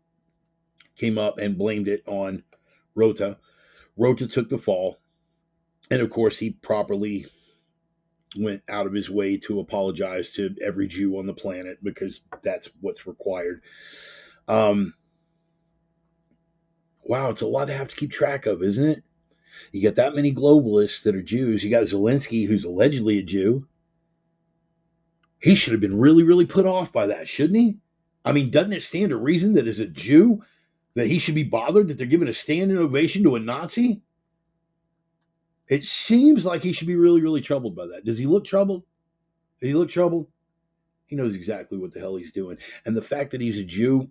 came up and blamed it on Rota. Rota took the fall, and of course he properly went out of his way to apologize to every Jew on the planet because that's what's required. Wow, it's a lot to have to keep track of, isn't it? You got that many globalists that are Jews. You got Zelensky, who's allegedly a Jew. He should have been really, really put off by that, shouldn't he? I mean, doesn't it stand to reason that as a Jew, that he should be bothered that they're giving a standing ovation to a Nazi? It seems like he should be really, really troubled by that. Does he look troubled? Does he look troubled? He knows exactly what the hell he's doing. And the fact that he's a Jew,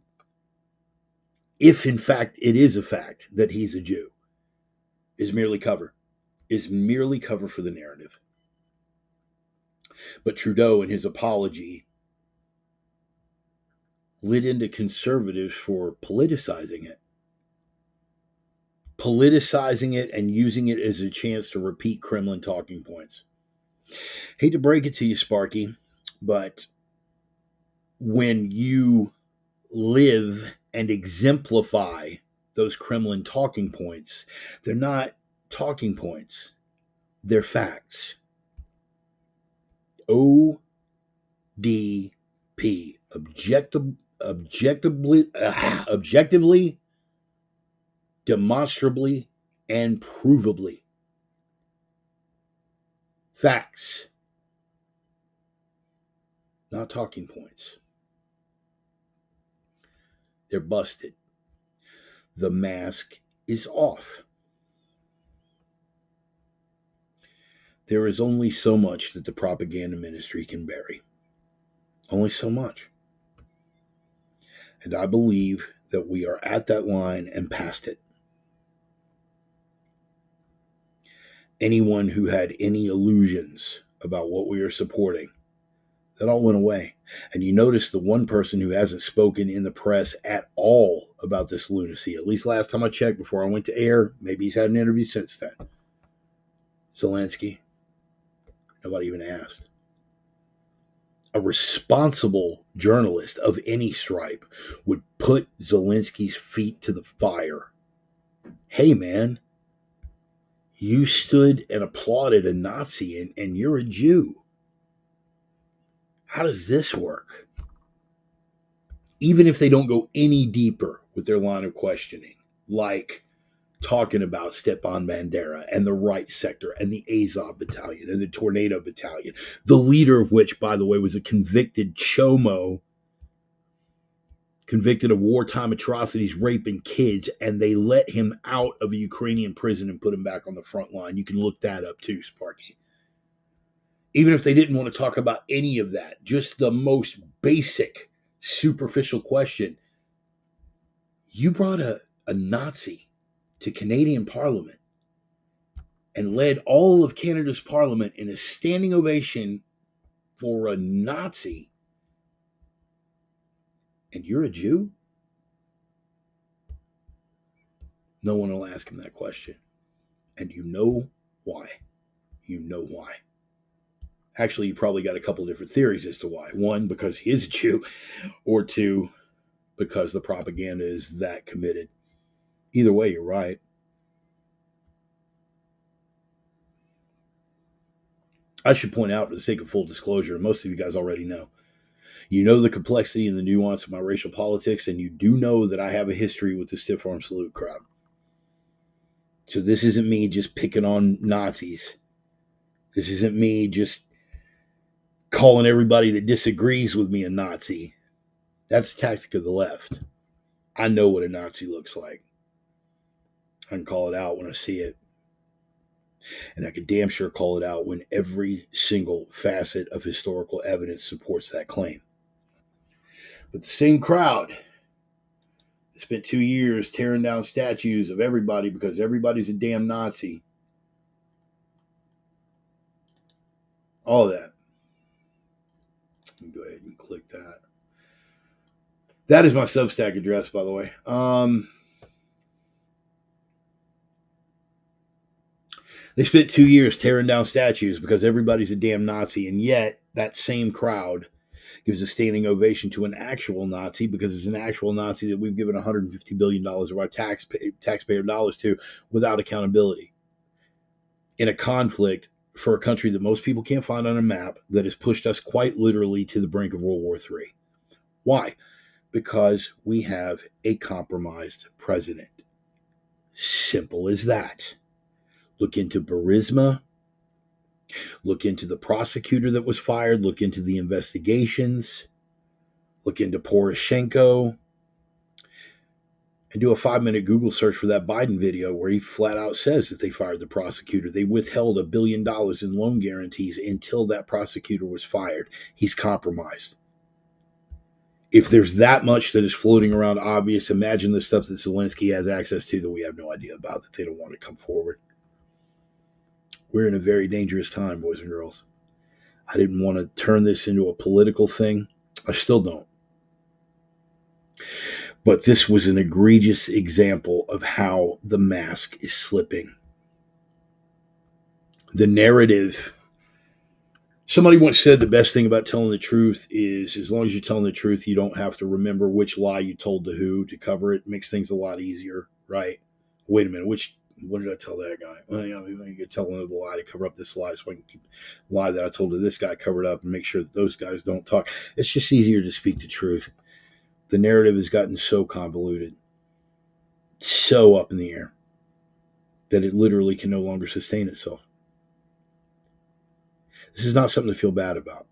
if in fact it is a fact that he's a Jew, is merely cover for the narrative. But Trudeau, in his apology, lit into conservatives for politicizing it and using it as a chance to repeat Kremlin talking points. Hate to break it to you, Sparky, but when you live and exemplify those Kremlin talking points, they're not talking points, they're facts. ODP, objectively, demonstrably, and provably. Facts, not talking points. They're busted. The mask is off. There is only so much that the propaganda ministry can bury. Only so much. And I believe that we are at that line and past it. Anyone who had any illusions about what we are supporting, that all went away. And you notice the one person who hasn't spoken in the press at all about this lunacy, at least last time I checked before I went to air, maybe he's had an interview since then, Zelensky. Nobody even asked. A responsible journalist of any stripe would put Zelensky's feet to the fire. Hey, man, you stood and applauded a Nazi and you're a Jew. How does this work? Even if they don't go any deeper with their line of questioning, like talking about Stepan Bandera and the Right Sector and the Azov Battalion and the Tornado Battalion, the leader of which, by the way, was a convicted chomo, convicted of wartime atrocities, raping kids, and they let him out of a Ukrainian prison and put him back on the front line. You can look that up too, Sparky. Even if they didn't want to talk about any of that, just the most basic, superficial question, you brought a Nazi to Canadian Parliament and led all of Canada's Parliament in a standing ovation for a Nazi, and you're a Jew? No one will ask him that question. And you know why. You know why. Actually, you probably got a couple different theories as to why. One, because he is a Jew, or two, because the propaganda is that committed. Either way, you're right. I should point out, for the sake of full disclosure, most of you guys already know. You know the complexity and the nuance of my racial politics, and you do know that I have a history with the stiff arm salute crowd. So this isn't me just picking on Nazis. This isn't me just calling everybody that disagrees with me a Nazi. That's a tactic of the left. I know what a Nazi looks like. I can call it out when I see it. And I can damn sure call it out when every single facet of historical evidence supports that claim. But the same crowd spent 2 years tearing down statues of everybody because everybody's a damn Nazi. All that. Let me go ahead and click that. That is my Substack address, by the way. They spent 2 years tearing down statues because everybody's a damn Nazi, and yet that same crowd gives a standing ovation to an actual Nazi because it's an actual Nazi that we've given $150 billion of our taxpayer dollars to without accountability in a conflict for a country that most people can't find on a map that has pushed us quite literally to the brink of World War III. Why? Because we have a compromised president. Simple as that. Look into Burisma. Look into the prosecutor that was fired. Look into the investigations. Look into Poroshenko. And do a 5-minute Google search for that Biden video where he flat out says that they fired the prosecutor. They withheld $1 billion in loan guarantees until that prosecutor was fired. He's compromised. If there's that much that is floating around obvious, imagine the stuff that Zelensky has access to that we have no idea about, that they don't want to come forward. We're in a very dangerous time, boys and girls. I didn't want to turn this into a political thing. I still don't. But this was an egregious example of how the mask is slipping. The narrative. Somebody once said the best thing about telling the truth is, as long as you're telling the truth, you don't have to remember which lie you told to who to cover it. It makes things a lot easier, right? Wait a minute, what did I tell that guy? Well, you could tell another lie to cover up this lie so I can keep the lie that I told to this guy covered up and make sure that those guys don't talk. It's just easier to speak the truth. The narrative has gotten so convoluted, so up in the air, that it literally can no longer sustain itself. This is not something to feel bad about.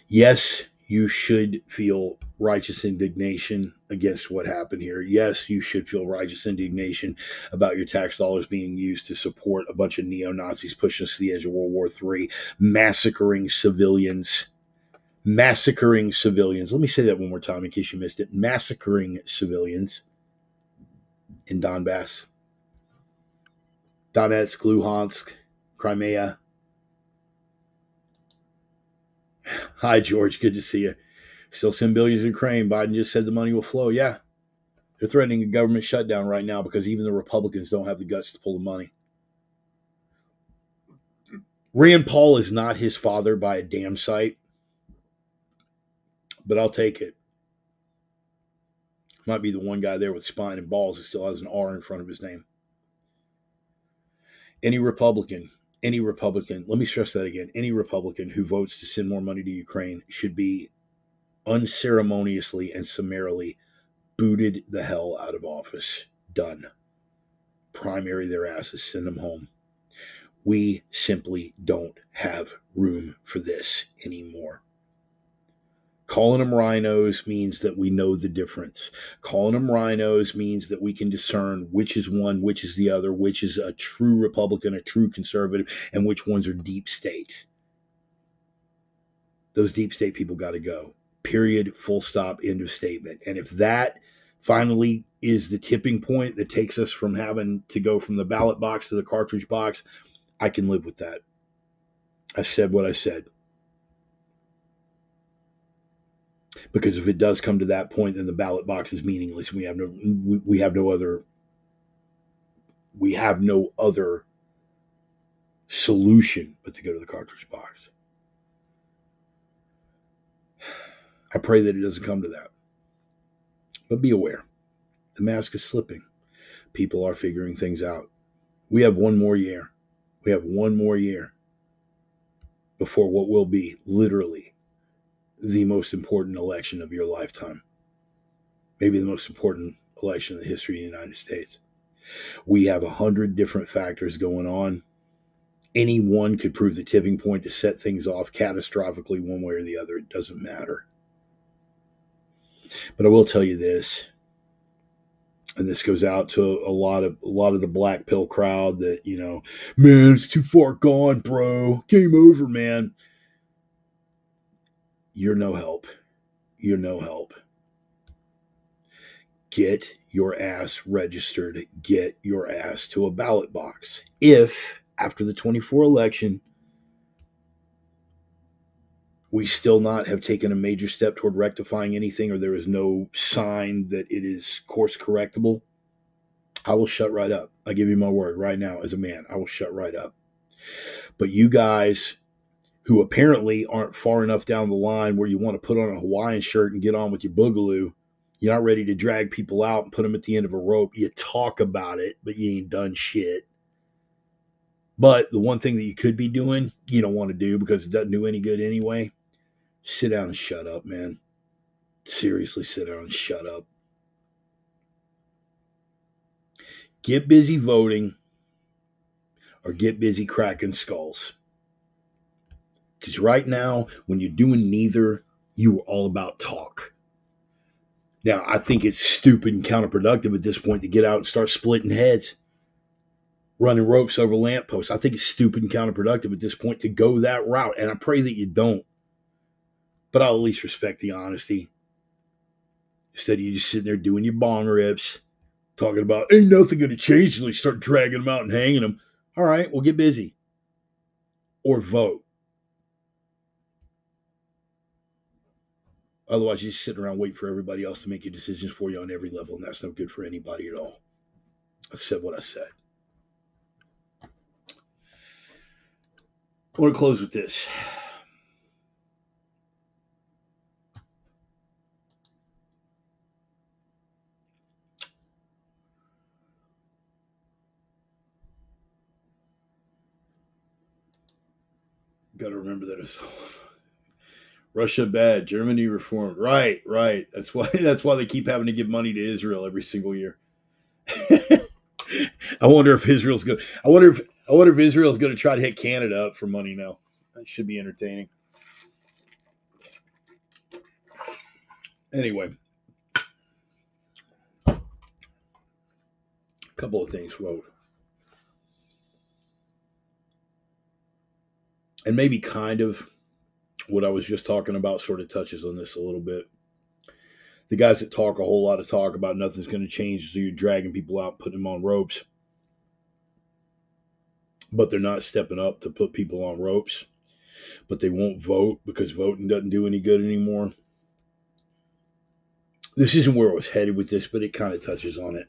Yes, you should feel righteous indignation against what happened here. Yes, you should feel righteous indignation about your tax dollars being used to support a bunch of neo-Nazis pushing us to the edge of World War III, massacring civilians. Massacring civilians. Let me say that one more time in case you missed it. Massacring civilians in Donbass, Donetsk, Luhansk, Crimea. Hi, George. Good to see you. Still send billions to Ukraine. Biden just said the money will flow. Yeah. They're threatening a government shutdown right now because even the Republicans don't have the guts to pull the money. Rand Paul is not his father by a damn sight, but I'll take it. Might be the one guy there with spine and balls who still has an R in front of his name. Any Republican, let me stress that again, any Republican who votes to send more money to Ukraine should be unceremoniously and summarily booted the hell out of office. Done. Primary their asses, send them home. We simply don't have room for this anymore. Calling them rhinos means that we know the difference. Calling them rhinos means that we can discern which is one, which is the other, which is a true Republican, a true conservative, and which ones are deep state. Those deep state people got to go. Period, full stop, end of statement. And if that finally is the tipping point that takes us from having to go from the ballot box to the cartridge box, I can live with that. I said what I said. Because if it does come to that point, then the ballot box is meaningless. We have no other solution but to go to the cartridge box. I pray that it doesn't come to that. But be aware. The mask is slipping. People are figuring things out. We have one more year. We have one more year before what will be literally the most important election of your lifetime. Maybe the most important election in the history of the United States. We have 100 different factors going on. Any one could prove the tipping point to set things off catastrophically one way or the other. It doesn't matter. But I will tell you this, and this goes out to a lot of the black pill crowd that, man, it's too far gone, bro. Game over, man. You're no help. You're no help. Get your ass registered. Get your ass to a ballot box. If, after the 24 election, we still not have taken a major step toward rectifying anything, or there is no sign that it is course correctable, I will shut right up. I give you my word right now as a man. I will shut right up. But you guys who apparently aren't far enough down the line where you want to put on a Hawaiian shirt and get on with your boogaloo, you're not ready to drag people out and put them at the end of a rope. You talk about it, but you ain't done shit. But the one thing that you could be doing, you don't want to do because it doesn't do any good anyway. Sit down and shut up, man. Seriously, sit down and shut up. Get busy voting or get busy cracking skulls. Because right now, when you're doing neither, you are all about talk. Now, I think it's stupid and counterproductive at this point to get out and start splitting heads, running ropes over lampposts. I think it's stupid and counterproductive at this point to go that route, and I pray that you don't. But I'll at least respect the honesty. Instead of you just sitting there doing your bong rips, talking about, ain't nothing going to change until you start dragging them out and hanging them. All right, well, get busy. Or vote. Otherwise, you're just sitting around waiting for everybody else to make your decisions for you on every level, and that's no good for anybody at all. I said what I said. I want to close with this. Got to remember that it's Russia bad, Germany reformed. Right. That's why they keep having to give money to Israel every single year. I wonder if Israel's going. I wonder if Israel's going to try to hit Canada up for money now. That should be entertaining. Anyway, a couple of things, Road. And maybe kind of what I was just talking about sort of touches on this a little bit. The guys that talk a whole lot of talk about nothing's going to change, so you're dragging people out, putting them on ropes. But they're not stepping up to put people on ropes. But they won't vote because voting doesn't do any good anymore. This isn't where I was headed with this, but it kind of touches on it.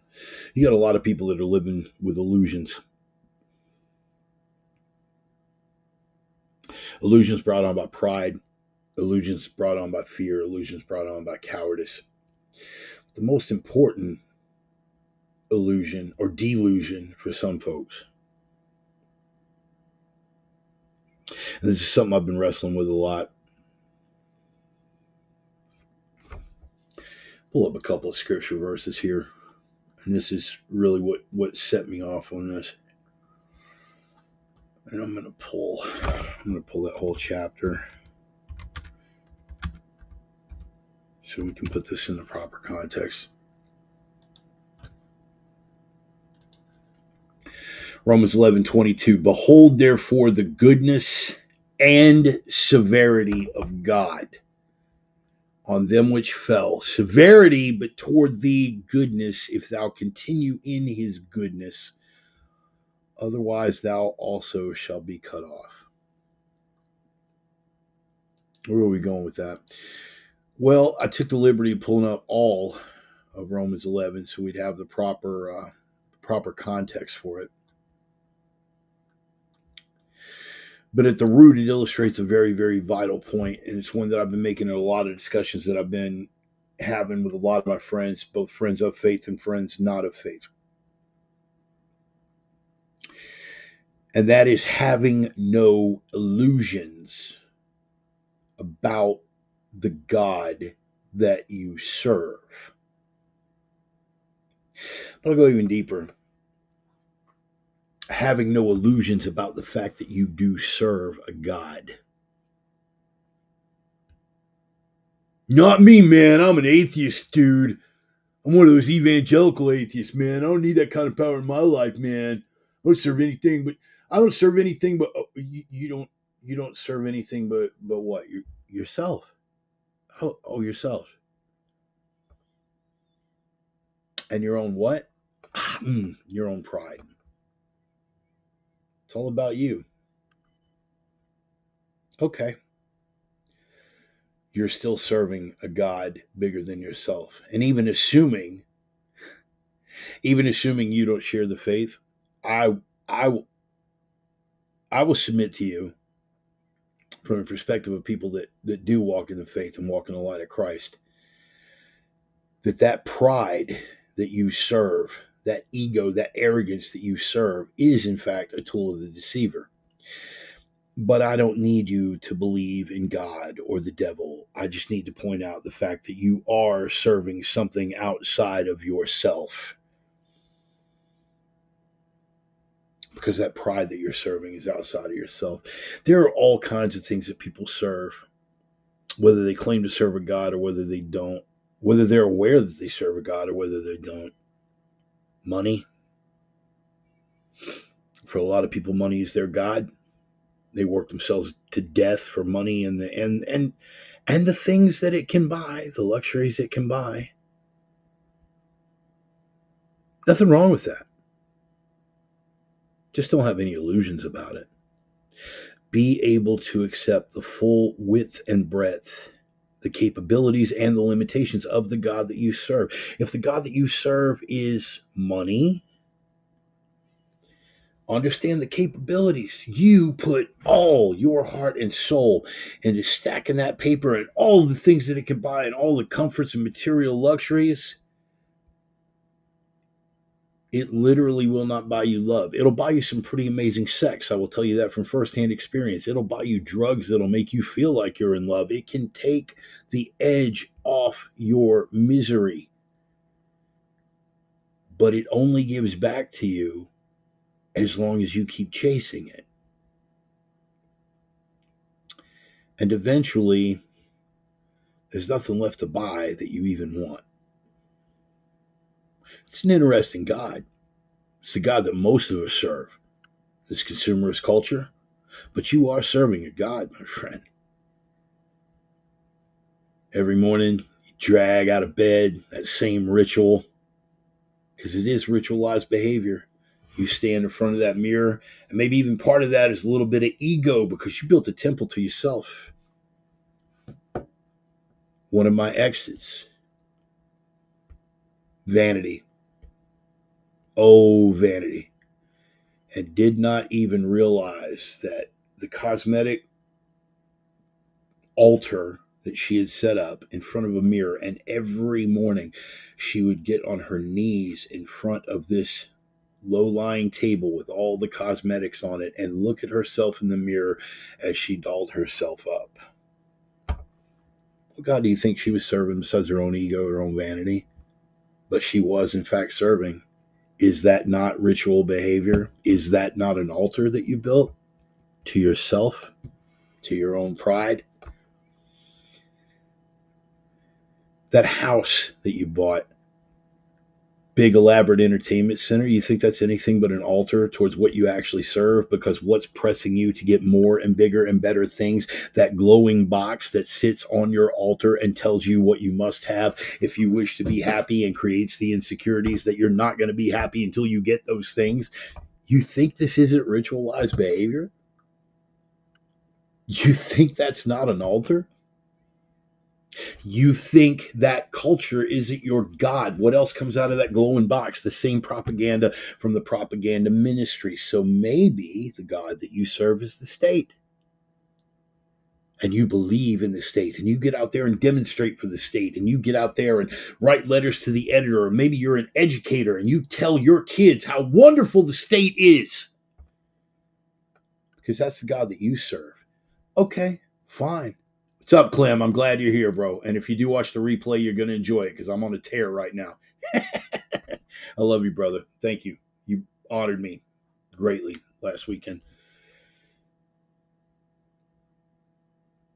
You got a lot of people that are living with illusions. Illusions brought on by pride. Illusions brought on by fear. Illusions brought on by cowardice. The most important illusion or delusion for some folks. And this is something I've been wrestling with a lot. Pull up a couple of scripture verses here. And this is really what set me off on this. And I'm gonna pull that whole chapter so we can put this in the proper context. Romans 11:22. Behold, therefore, the goodness and severity of God on them which fell. Severity, but toward thee goodness, if thou continue in his goodness. Otherwise thou also shalt be cut off. Where are we going with that? Well, I took the liberty of pulling up all of Romans 11 so we'd have the proper context for it. But at the root, it illustrates a very, very vital point, and it's one that I've been making in a lot of discussions that I've been having with a lot of my friends, both friends of faith and friends not of faith. And that is having no illusions about the God that you serve. But I'll go even deeper. Having no illusions about the fact that you do serve a God. Not me, man. I'm an atheist, dude. I'm one of those evangelical atheists, man. I don't need that kind of power in my life, man. I don't serve anything, but you don't serve anything but what? Yourself. Oh, yourself. And your own what? Your own pride. It's all about you. Okay. you're still serving a God bigger than yourself. And even assuming you don't share the faith, I I I will submit to you from the perspective of people that do walk in the faith and walk in the light of Christ, that pride that you serve, that ego, that arrogance that you serve is in fact a tool of the deceiver. But I don't need you to believe in God or the devil. I just need to point out the fact that you are serving something outside of yourself. Because that pride that you're serving is outside of yourself. There are all kinds of things that people serve, whether they claim to serve a God or whether they don't, whether they're aware that they serve a God or whether they don't. Money. For a lot of people, money is their God. They work themselves to death for money and the things that it can buy, the luxuries it can buy. Nothing wrong with that. Just don't have any illusions about it. Be able to accept the full width and breadth, the capabilities and the limitations of the God that you serve. If the God that you serve is money, understand the capabilities. You put all your heart and soul into stacking that paper and all the things that it can buy and all the comforts and material luxuries. It literally will not buy you love. It'll buy you some pretty amazing sex. I will tell you that from firsthand experience. It'll buy you drugs that'll make you feel like you're in love. It can take the edge off your misery. But it only gives back to you as long as you keep chasing it. And eventually, there's nothing left to buy that you even want. It's an interesting God. It's the God that most of us serve, this consumerist culture. But you are serving a God, my friend. Every morning, you drag out of bed, that same ritual, because it is ritualized behavior. You stand in front of that mirror, and maybe even part of that is a little bit of ego because you built a temple to yourself. One of my exes, vanity. Oh, vanity. And did not even realize that the cosmetic altar that she had set up in front of a mirror, and every morning she would get on her knees in front of this low-lying table with all the cosmetics on it and look at herself in the mirror as she dolled herself up. What God do you think she was serving besides her own ego, her own vanity? But she was in fact serving. Is that not ritual behavior? Is that not an altar that you built to yourself, to your own pride? That house that you bought, big elaborate entertainment center, you think that's anything but an altar towards what you actually serve? Because what's pressing you to get more and bigger and better things? That glowing box that sits on your altar and tells you what you must have if you wish to be happy, and creates the insecurities that you're not going to be happy until you get those things. You think this isn't ritualized behavior? You think that's not an altar? You think that culture isn't your God. What else comes out of that glowing box? The same propaganda from the propaganda ministry. So maybe the God that you serve is the state. And you believe in the state, and you get out there and demonstrate for the state, and you get out there and write letters to the editor, or maybe you're an educator and you tell your kids how wonderful the state is. Because that's the God that you serve. Okay, fine. What's up, Clem? I'm glad you're here, bro. And if you do watch the replay, you're going to enjoy it because I'm on a tear right now. I love you, brother. Thank you. You honored me greatly last weekend.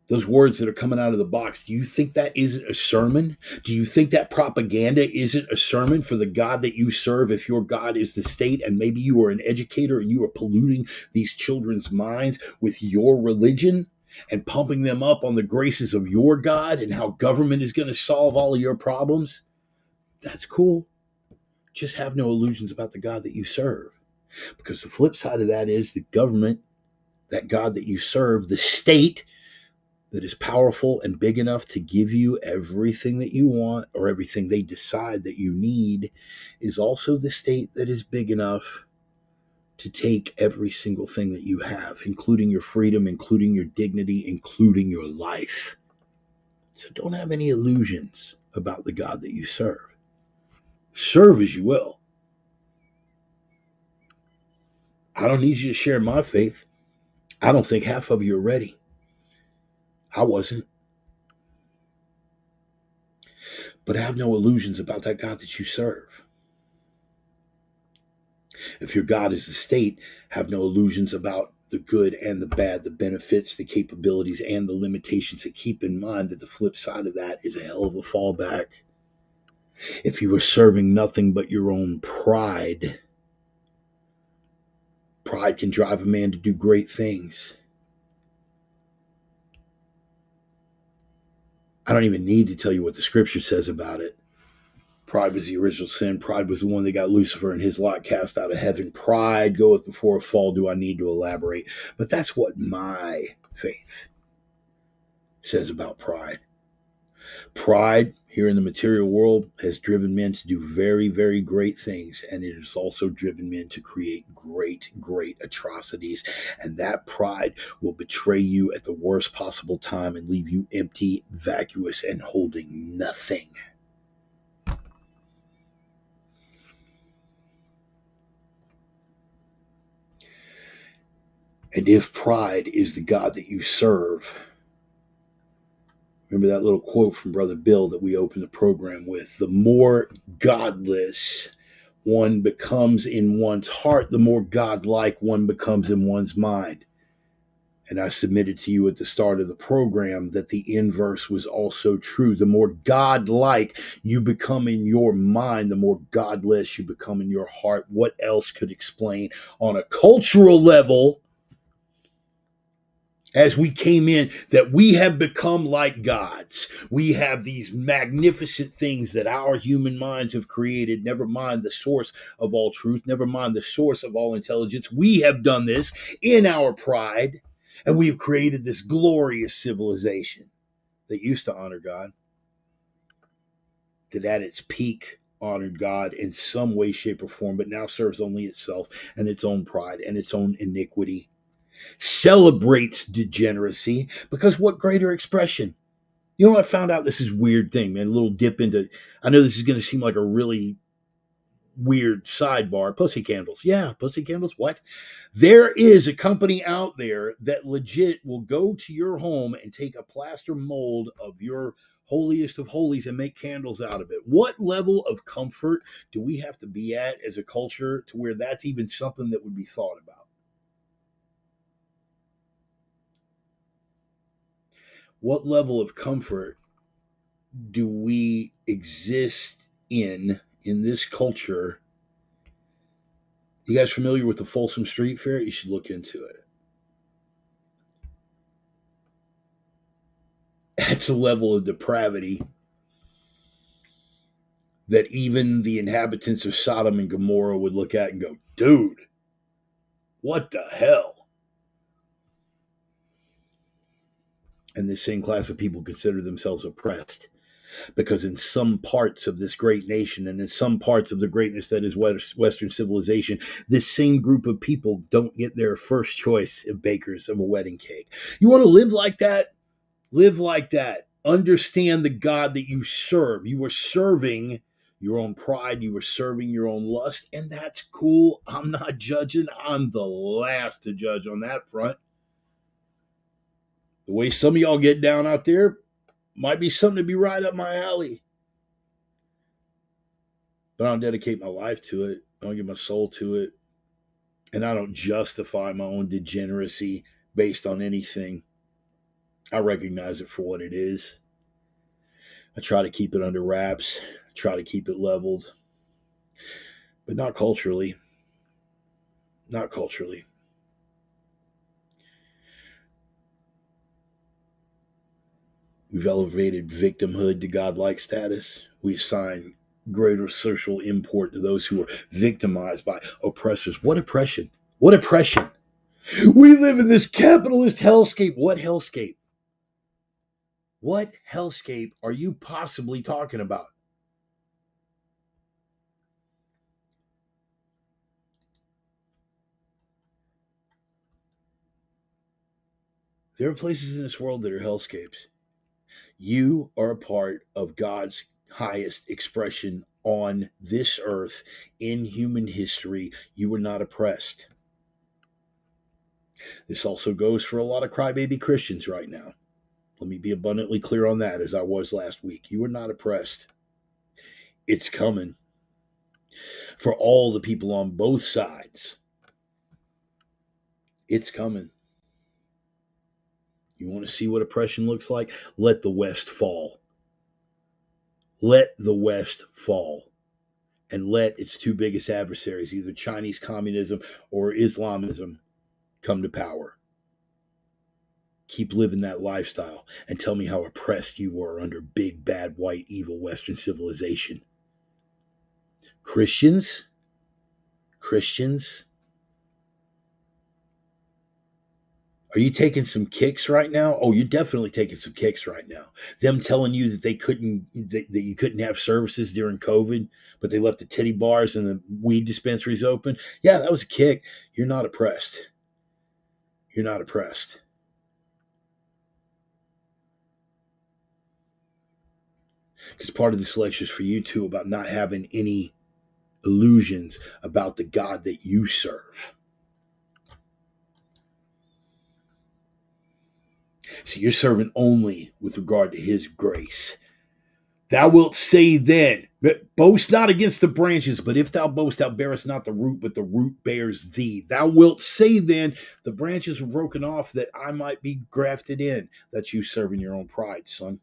Those words that are coming out of the box, do you think that isn't a sermon? Do you think that propaganda isn't a sermon for the God that you serve if your God is the state, and maybe you are an educator and you are polluting these children's minds with your religion and pumping them up on the graces of your God and how government is going to solve all of your problems? That's cool. Just have no illusions about the God that you serve. Because the flip side of that is the government, that God that you serve, the state, that is powerful and big enough to give you everything that you want or everything they decide that you need is also the state that is big enough to take every single thing that you have, including your freedom, including your dignity, including your life. So don't have any illusions about the God that you serve. Serve as you will. I don't need you to share my faith. I don't think half of you are ready. I wasn't. But have no illusions about that God that you serve. If your God is the state, have no illusions about the good and the bad, the benefits, the capabilities, and the limitations. And keep in mind that the flip side of that is a hell of a fallback. If you were serving nothing but your own pride, pride can drive a man to do great things. I don't even need to tell you what the scripture says about it. Pride was the original sin. Pride was the one that got Lucifer and his lot cast out of heaven. Pride goeth before a fall. Do I need to elaborate? But that's what my faith says about pride. Pride here in the material world has driven men to do very, very great things. And it has also driven men to create great, great atrocities. And that pride will betray you at the worst possible time and leave you empty, vacuous, and holding nothing. And if pride is the God that you serve, remember that little quote from Brother Bill that we opened the program with, the more godless one becomes in one's heart, the more godlike one becomes in one's mind. And I submitted to you at the start of the program that the inverse was also true. The more godlike you become in your mind, the more godless you become in your heart. What else could explain on a cultural level, as we came in, that we have become like gods? We have these magnificent things that our human minds have created, never mind the source of all truth, never mind the source of all intelligence. We have done this in our pride, and we've created this glorious civilization that used to honor God, that at its peak honored God in some way, shape, or form, but now serves only itself and its own pride and its own iniquity. Celebrates degeneracy, because what greater expression? You know what I found out? This is a weird thing, man. A little dip into, I know this is going to seem like a really weird sidebar. Pussy candles. Yeah, pussy candles. What? There is a company out there that legit will go to your home and take a plaster mold of your holiest of holies and make candles out of it. What level of comfort do we have to be at as a culture to where that's even something that would be thought about? What level of comfort do we exist in this culture? You guys familiar with the Folsom Street Fair? You should look into it. That's a level of depravity that even the inhabitants of Sodom and Gomorrah would look at and go, dude, what the hell? And this same class of people consider themselves oppressed, because in some parts of this great nation and in some parts of the greatness that is Western civilization, this same group of people don't get their first choice of bakers of a wedding cake. You want to live like that? Live like that. Understand the God that you serve. You are serving your own pride. You are serving your own lust, and that's cool. I'm not judging. I'm the last to judge on that front. The way some of y'all get down out there might be something to be right up my alley. But I don't dedicate my life to it. I don't give my soul to it. And I don't justify my own degeneracy based on anything. I recognize it for what it is. I try to keep it under wraps. I try to keep it leveled. But not culturally. Not culturally. We've elevated victimhood to godlike status. We assign greater social import to those who are victimized by oppressors. What oppression? What oppression? We live in this capitalist hellscape. What hellscape? What hellscape are you possibly talking about? There are places in this world that are hellscapes. You are a part of God's highest expression on this earth in human history. You are not oppressed. This also goes for a lot of crybaby Christians right now. Let me be abundantly clear on that, as I was last week. You are not oppressed. It's coming. For all the people on both sides, it's coming. You want to see what oppression looks like? Let the West fall. Let the West fall. And let its two biggest adversaries, either Chinese communism or Islamism, come to power. Keep living that lifestyle and tell me how oppressed you were under big, bad, white, evil Western civilization. Christians, are you taking some kicks right now? Oh, you're definitely taking some kicks right now. Them telling you that that you couldn't have services during COVID, but they left the titty bars and the weed dispensaries open. Yeah, that was a kick. You're not oppressed. You're not oppressed. Because part of this lecture is for you too about not having any illusions about the God that you serve. See, you're serving only with regard to his grace. Thou wilt say then, boast not against the branches, but if thou boast, thou bearest not the root, but the root bears thee. Thou wilt say then, the branches were broken off that I might be grafted in. That's you serving your own pride, son.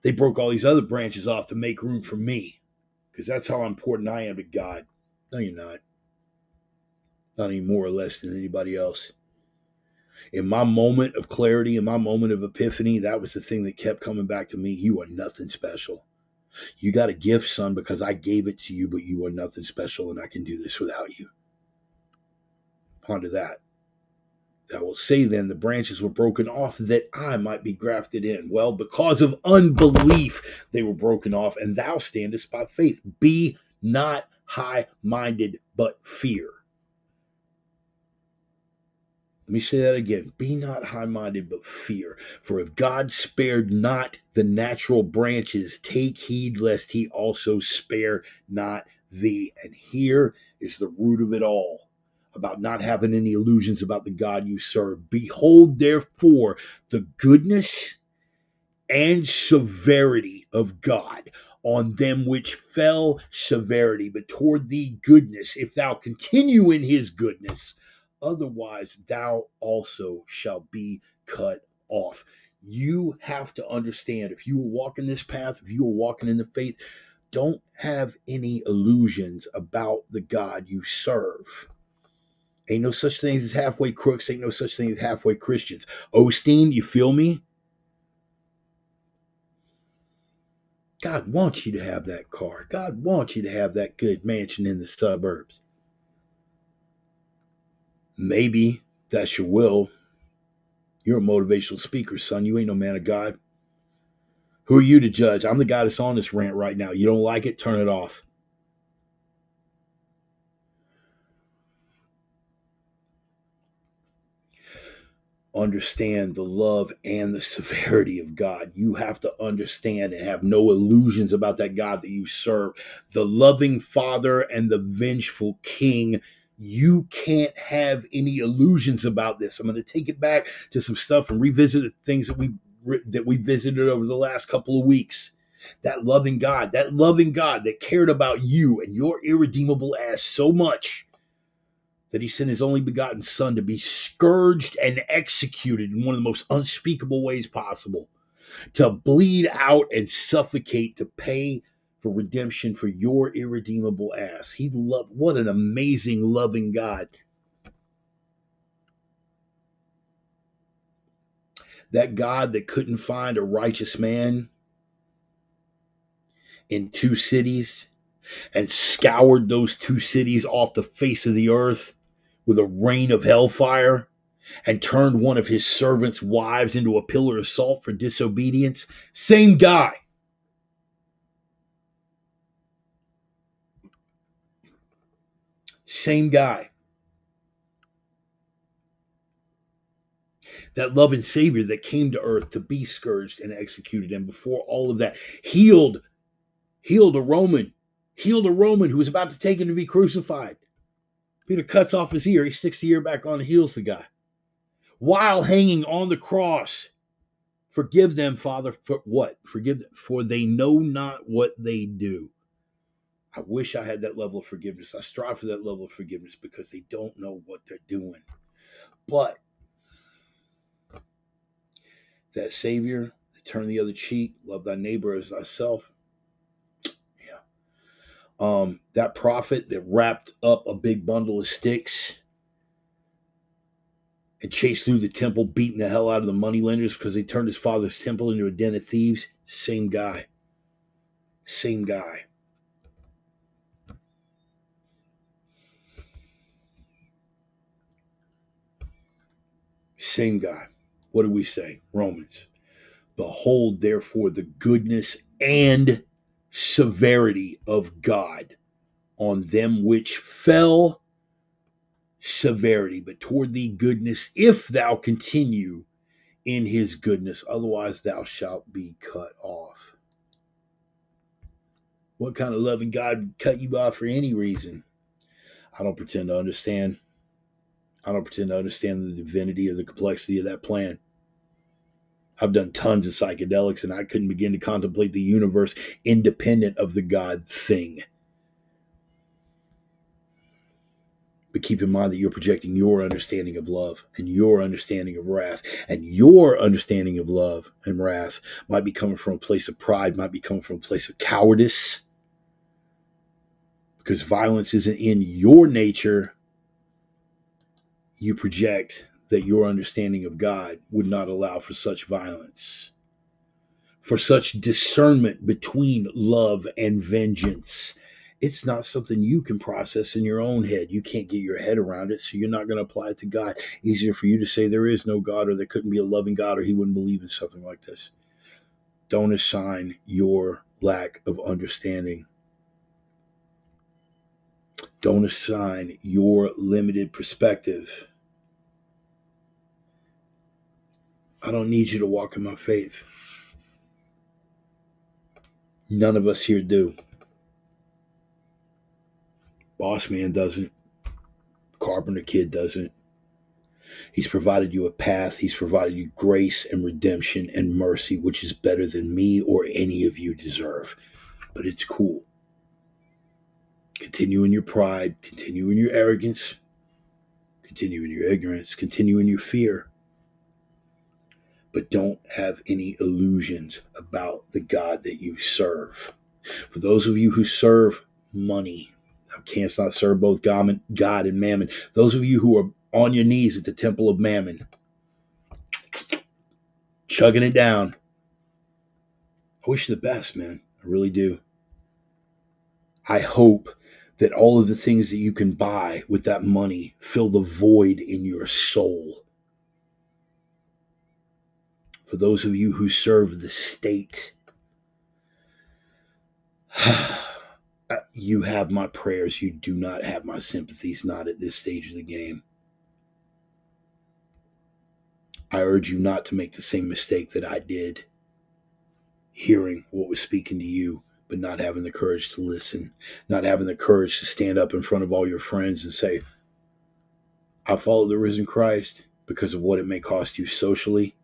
They broke all these other branches off to make room for me, because that's how important I am to God. No, you're not. Not any more or less than anybody else. In my moment of clarity, in my moment of epiphany, that was the thing that kept coming back to me. You are nothing special. You got a gift, son, because I gave it to you, but you are nothing special, and I can do this without you. Ponder that. Thou wilt say then, the branches were broken off that I might be grafted in. Well, because of unbelief, they were broken off, and thou standest by faith. Be not high-minded, but fear. Let me say that again. Be not high-minded, but fear. For if God spared not the natural branches, take heed lest he also spare not thee. And here is the root of it all, about not having any illusions about the God you serve. Behold, therefore, the goodness and severity of God on them which fell severity, but toward thee goodness, if thou continue in his goodness. Otherwise, thou also shalt be cut off. You have to understand, if you are walking this path, if you are walking in the faith, don't have any illusions about the God you serve. Ain't no such thing as halfway crooks. Ain't no such thing as halfway Christians. Osteen, you feel me? God wants you to have that car. God wants you to have that good mansion in the suburbs. Maybe that's your will. You're a motivational speaker, son. You ain't no man of God. Who are you to judge? I'm the guy that's on this rant right now. You don't like it? Turn it off. Understand the love and the severity of God. You have to understand and have no illusions about that God that you serve. The loving Father and the vengeful King. You can't have any illusions about this. I'm going to take it back to some stuff and revisit the things that we visited over the last couple of weeks. That loving God that cared about you and your irredeemable ass so much that he sent his only begotten son to be scourged and executed in one of the most unspeakable ways possible, to bleed out and suffocate to pay for redemption for your irredeemable ass. What an amazing, loving God. That God that couldn't find a righteous man in two cities and scoured those two cities off the face of the earth with a rain of hellfire, and turned one of his servants' wives into a pillar of salt for disobedience. Same guy. Same guy. That loving Savior that came to earth to be scourged and executed, and before all of that, healed a Roman, who was about to take him to be crucified. Peter cuts off his ear, he sticks the ear back on and heals the guy. While hanging on the cross, forgive them, Father, for what? Forgive them, for they know not what they do. I wish I had that level of forgiveness. I strive for that level of forgiveness because they don't know what they're doing. But that Savior that turned the other cheek, love thy neighbor as thyself. Yeah. That prophet that wrapped up a big bundle of sticks and chased through the temple, beating the hell out of the moneylenders because they turned his father's temple into a den of thieves. Same guy. Same guy. Same guy. What do we say? Romans. Behold, therefore, the goodness and severity of God on them which fell, severity, but toward thee goodness, if thou continue in his goodness, otherwise thou shalt be cut off. What kind of loving God would cut you off for any reason? I don't pretend to understand. I don't pretend to understand the divinity or the complexity of that plan. I've done tons of psychedelics and I couldn't begin to contemplate the universe independent of the God thing. But keep in mind that you're projecting your understanding of love and your understanding of wrath. And your understanding of love and wrath might be coming from a place of pride, might be coming from a place of cowardice. Because violence isn't in your nature. You project that your understanding of God would not allow for such violence, for such discernment between love and vengeance. It's not something you can process in your own head. You can't get your head around it, so you're not going to apply it to God. Easier for you to say there is no God or there couldn't be a loving God or he wouldn't believe in something like this. Don't assign your lack of understanding. Don't assign your limited perspective. I don't need you to walk in my faith. None of us here do. Boss man doesn't. Carpenter kid doesn't. He's provided you a path. He's provided you grace and redemption and mercy, which is better than me or any of you deserve. But it's cool. Continue in your pride. Continue in your arrogance. Continue in your ignorance. Continue in your fear. But don't have any illusions about the God that you serve. For those of you who serve money, thou canst not serve both God and mammon. Those of you who are on your knees at the temple of mammon, chugging it down, I wish you the best, man. I really do. I hope that all of the things that you can buy with that money fill the void in your soul. For those of you who serve the state, you have my prayers. You do not have my sympathies, not at this stage of the game. I urge you not to make the same mistake that I did, hearing what was speaking to you, but not having the courage to listen, not having the courage to stand up in front of all your friends and say, I follow the risen Christ because of what it may cost you socially.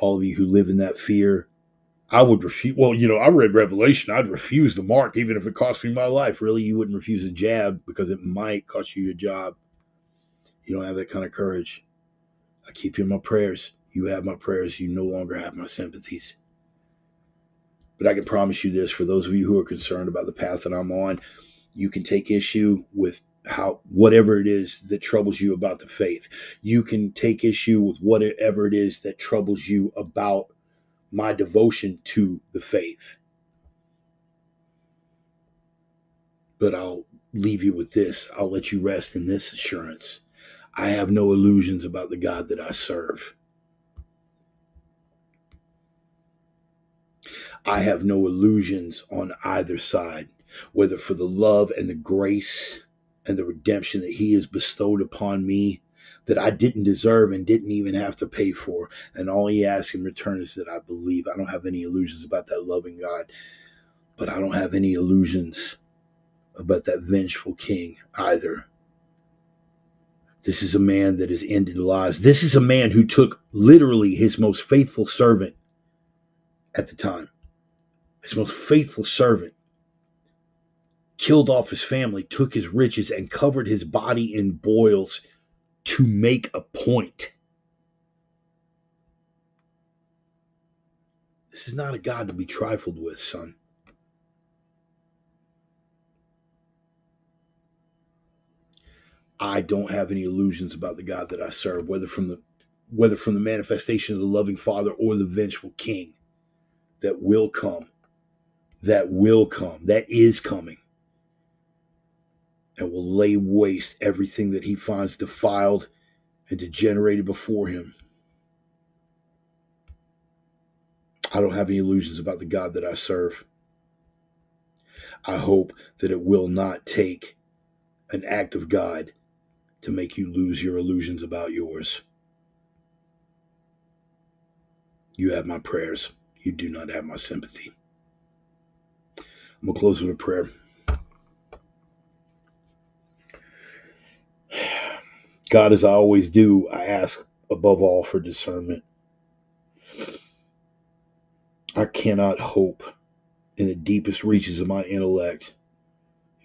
All of you who live in that fear, I would refuse. Well, I read Revelation. I'd refuse the mark even if it cost me my life. Really, you wouldn't refuse a jab because it might cost you your job. You don't have that kind of courage. I keep you in my prayers. You have my prayers. You no longer have my sympathies. But I can promise you this, for those of you who are concerned about the path that I'm on, you can take issue with whatever it is that troubles you about the faith. You can take issue with whatever it is that troubles you about my devotion to the faith. But I'll leave you with this. I'll let you rest in this assurance. I have no illusions about the God that I serve. I have no illusions on either side, whether for the love and the grace and the redemption that he has bestowed upon me that I didn't deserve and didn't even have to pay for. And all he asks in return is that I believe. I don't have any illusions about that loving God, but I don't have any illusions about that vengeful king either. This is a man that has ended lives. This is a man who took literally his most faithful servant at the time, his most faithful servant, killed off his family, took his riches, and covered his body in boils to make a point. This is not a God to be trifled with, son. I don't have any illusions about the God that I serve, whether from the manifestation of the loving Father or the vengeful King that will come, that is coming, and will lay waste everything that he finds defiled and degenerated before him. I don't have any illusions about the God that I serve. I hope that it will not take an act of God to make you lose your illusions about yours. You have my prayers. You do not have my sympathy. I'm going to close with a prayer. God, as I always do, I ask above all for discernment. I cannot hope in the deepest reaches of my intellect,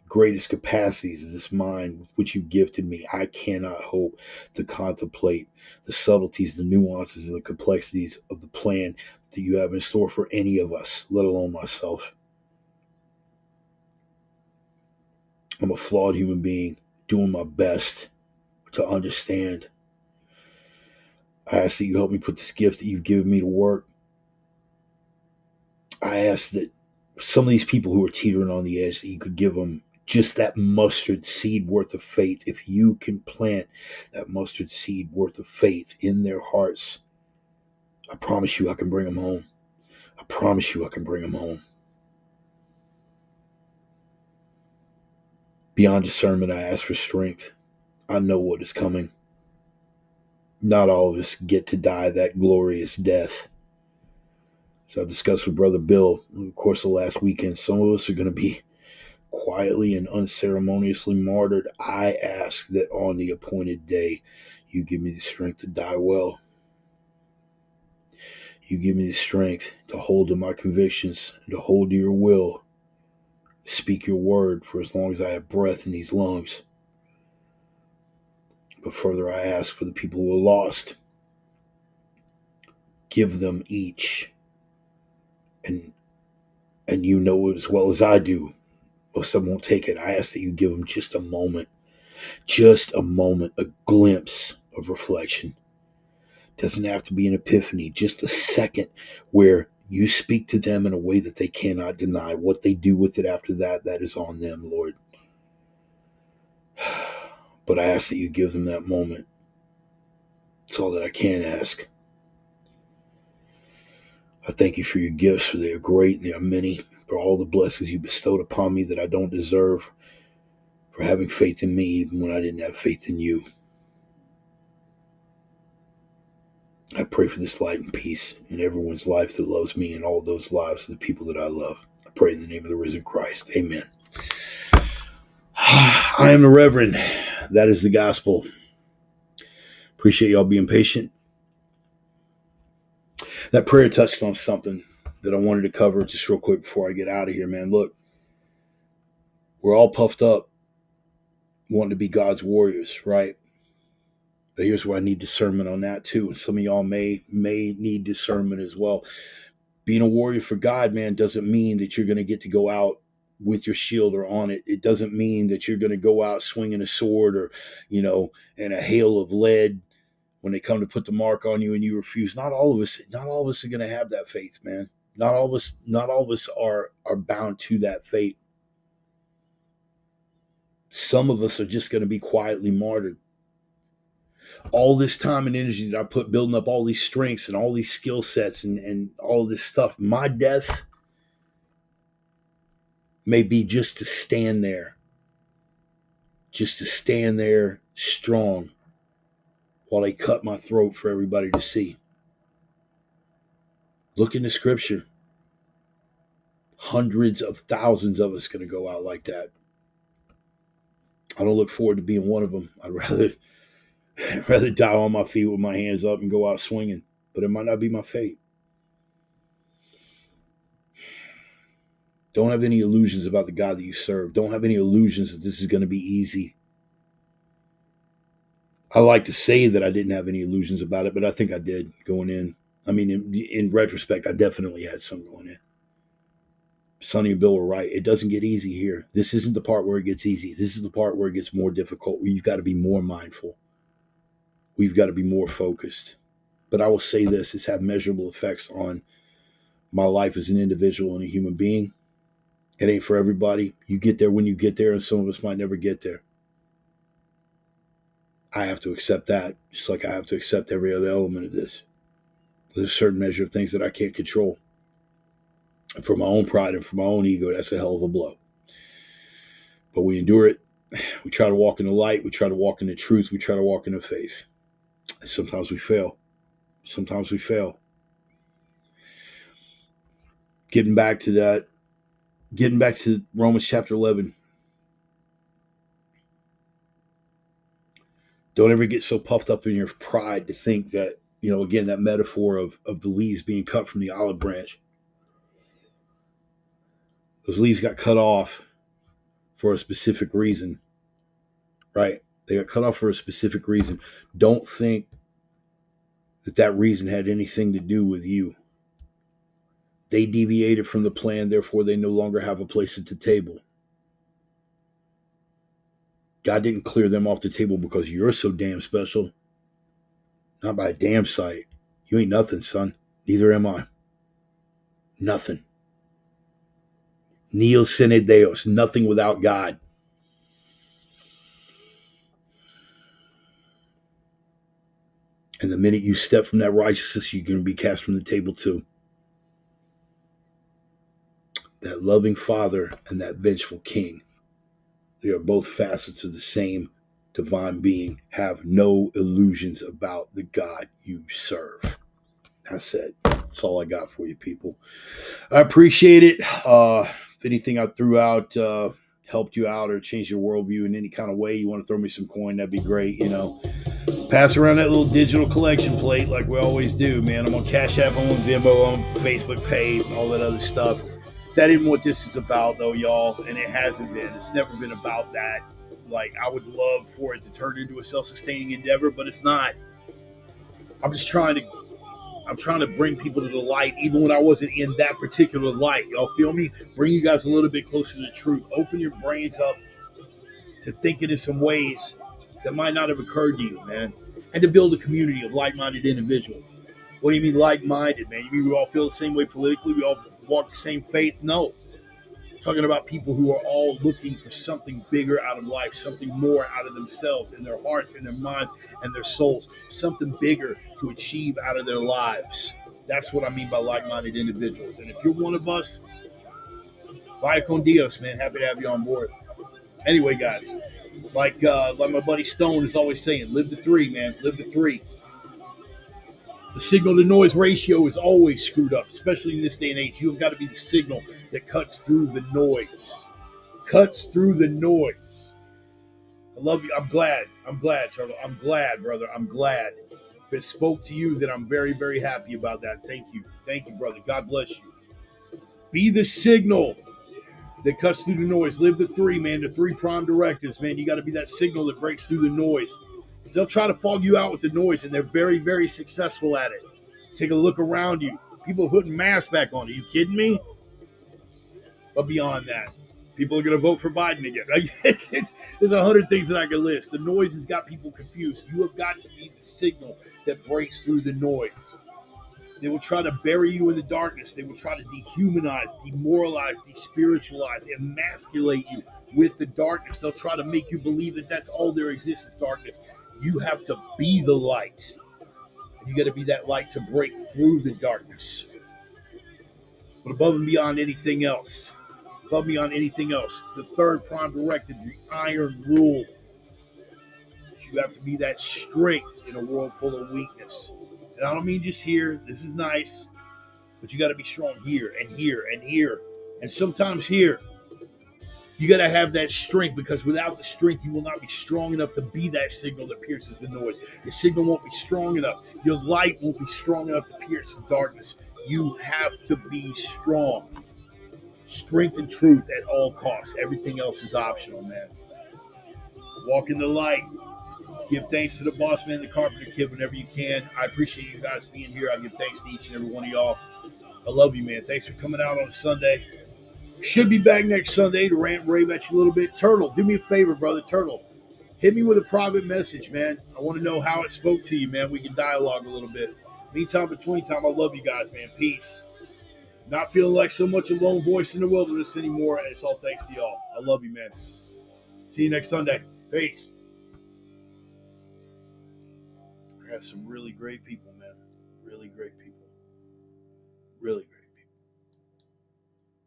greatest capacities of this mind which you've gifted me. I cannot hope to contemplate the subtleties, the nuances, and the complexities of the plan that you have in store for any of us, let alone myself. I'm a flawed human being doing my best to understand. I ask that you help me put this gift that you've given me to work. I ask that some of these people who are teetering on the edge, that you could give them just that mustard seed worth of faith. If you can plant that mustard seed worth of faith in their hearts, I promise you I can bring them home. I promise you I can bring them home. Beyond discernment, I ask for strength. I know what is coming. Not all of us get to die that glorious death. So I've discussed with Brother Bill in the course of the last weekend, some of us are going to be quietly and unceremoniously martyred. I ask that on the appointed day, you give me the strength to die well. You give me the strength to hold to my convictions, and to hold to your will. Speak your word for as long as I have breath in these lungs. But further, I ask for the people who are lost. Give them each, and you know as well as I do, or some won't take it. I ask that you give them just a moment, a glimpse of reflection. It doesn't have to be an epiphany, just a second where you speak to them in a way that they cannot deny. What they do with it after that, that is on them, Lord. But I ask that you give them that moment. It's all that I can ask. I thank you for your gifts, for they are great and they are many, for all the blessings you bestowed upon me that I don't deserve, for having faith in me even when I didn't have faith in you. I pray for this light and peace in everyone's life that loves me, and all those lives of the people that I love. I pray in the name of the risen Christ. Amen. I am the Reverend. That is the gospel. Appreciate y'all being patient. That prayer touched on something that I wanted to cover just real quick before I get out of here, man. Look, we're all puffed up wanting to be God's warriors, right? But here's where I need discernment on that too. And some of y'all may need discernment as well. Being a warrior for God, man, doesn't mean that you're going to get to go out with your shield or on it. It doesn't mean that you're going to go out swinging a sword or, in a hail of lead when they come to put the mark on you and you refuse. Not all of us are going to have that faith, man. Not all of us are bound to that fate. Some of us are just going to be quietly martyred. All this time and energy that I put building up all these strengths and all these skill sets and all this stuff, my death may be just to stand there strong while they cut my throat for everybody to see. Look in the scripture. Hundreds of thousands of us going to go out like that. I don't look forward to being one of them. I'd rather die on my feet with my hands up and go out swinging. But it might not be my fate. Don't have any illusions about the God that you serve. Don't have any illusions that this is going to be easy. I like to say that I didn't have any illusions about it, but I think I did going in. I mean, in retrospect, I definitely had some going in. Sonny and Bill were right. It doesn't get easy here. This isn't the part where it gets easy. This is the part where it gets more difficult, where you've got to be more mindful. We've got to be more focused. But I will say this, it's had measurable effects on my life as an individual and a human being. It ain't for everybody. You get there when you get there, and some of us might never get there. I have to accept that, just like I have to accept every other element of this. There's a certain measure of things that I can't control. And for my own pride and for my own ego, that's a hell of a blow. But we endure it. We try to walk in the light. We try to walk in the truth. We try to walk in the faith. And sometimes we fail. Sometimes we fail. Getting back to Romans chapter 11. Don't ever get so puffed up in your pride to think that, again, that metaphor of the leaves being cut from the olive branch. Those leaves got cut off for a specific reason, right? They got cut off for a specific reason. Don't think that reason had anything to do with you. They deviated from the plan, therefore they no longer have a place at the table. God didn't clear them off the table because you're so damn special. Not by a damn sight. You ain't nothing, son. Neither am I. Nothing. Nihil sine Deus. Nothing without God. And the minute you step from that righteousness, you're going to be cast from the table too. That loving Father and that vengeful King, they are both facets of the same divine being. Have no illusions about the God you serve. That's it. That's all I got for you, people. I appreciate it. If anything I threw out helped you out or changed your worldview in any kind of way, you want to throw me some coin, that'd be great. Pass around that little digital collection plate like we always do, man. I'm on Cash App, I'm on Venmo, I'm on Facebook Pay, all that other stuff. That isn't what this is about, though, y'all, and it hasn't been. It's never been about that. Like, I would love for it to turn into a self-sustaining endeavor, but it's not. I'm trying to bring people to the light, even when I wasn't in that particular light. Y'all feel me? Bring you guys a little bit closer to the truth. Open your brains up to thinking in some ways that might not have occurred to you, man. And to build a community of like-minded individuals. What do you mean like-minded, man? You mean we all feel the same way politically? We all walk the same faith? No. I'm talking about people who are all looking for something bigger out of life, something more out of themselves, in their hearts, in their minds, and their souls. Something bigger to achieve out of their lives. That's what I mean by like-minded individuals. And if you're one of us, vaya con Dios, man. Happy to have you on board. Anyway, guys, like my buddy Stone is always saying, live the three, man. Live the three. The signal to noise ratio is always screwed up, especially in this day and age. You've got to be the signal that cuts through the noise. Cuts through the noise. I love you. I'm glad, Charlie. I'm glad, brother. I'm glad. If it spoke to you, then I'm very, very happy about that. Thank you. Thank you, brother. God bless you. Be the signal that cuts through the noise. Live the three, man. The three prime directives, man. You got to be that signal that breaks through the noise. Because they'll try to fog you out with the noise, and they're very, very successful at it. Take a look around you. People are putting masks back on. Are you kidding me? But beyond that, people are going to vote for Biden again. There's 100 things that I can list. The noise has got people confused. You have got to be the signal that breaks through the noise. They will try to bury you in the darkness. They will try to dehumanize, demoralize, despiritualize, emasculate you with the darkness. They'll try to make you believe that that's all there exists is darkness. You have to be the light. And you got to be that light to break through the darkness. But above and beyond anything else, the third prime directive, the iron rule. You have to be that strength in a world full of weakness. And I don't mean just here. This is nice. But you got to be strong here and here and here. And sometimes here. You got to have that strength, because without the strength, you will not be strong enough to be that signal that pierces the noise. Your signal won't be strong enough. Your light won't be strong enough to pierce the darkness. You have to be strong. Strength and truth at all costs. Everything else is optional, man. Walk in the light. Give thanks to the boss man, the carpenter kid, whenever you can. I appreciate you guys being here. I give thanks to each and every one of y'all. I love you, man. Thanks for coming out on a Sunday. Should be back next Sunday to rant and rave at you a little bit. Turtle, do me a favor, brother. Turtle, hit me with a private message, man. I want to know how it spoke to you, man. We can dialogue a little bit. Meantime, between time, I love you guys, man. Peace. Not feeling like so much a lone voice in the wilderness anymore, and it's all thanks to y'all. I love you, man. See you next Sunday. Peace. I got some really great people, man. Really great people. Really great.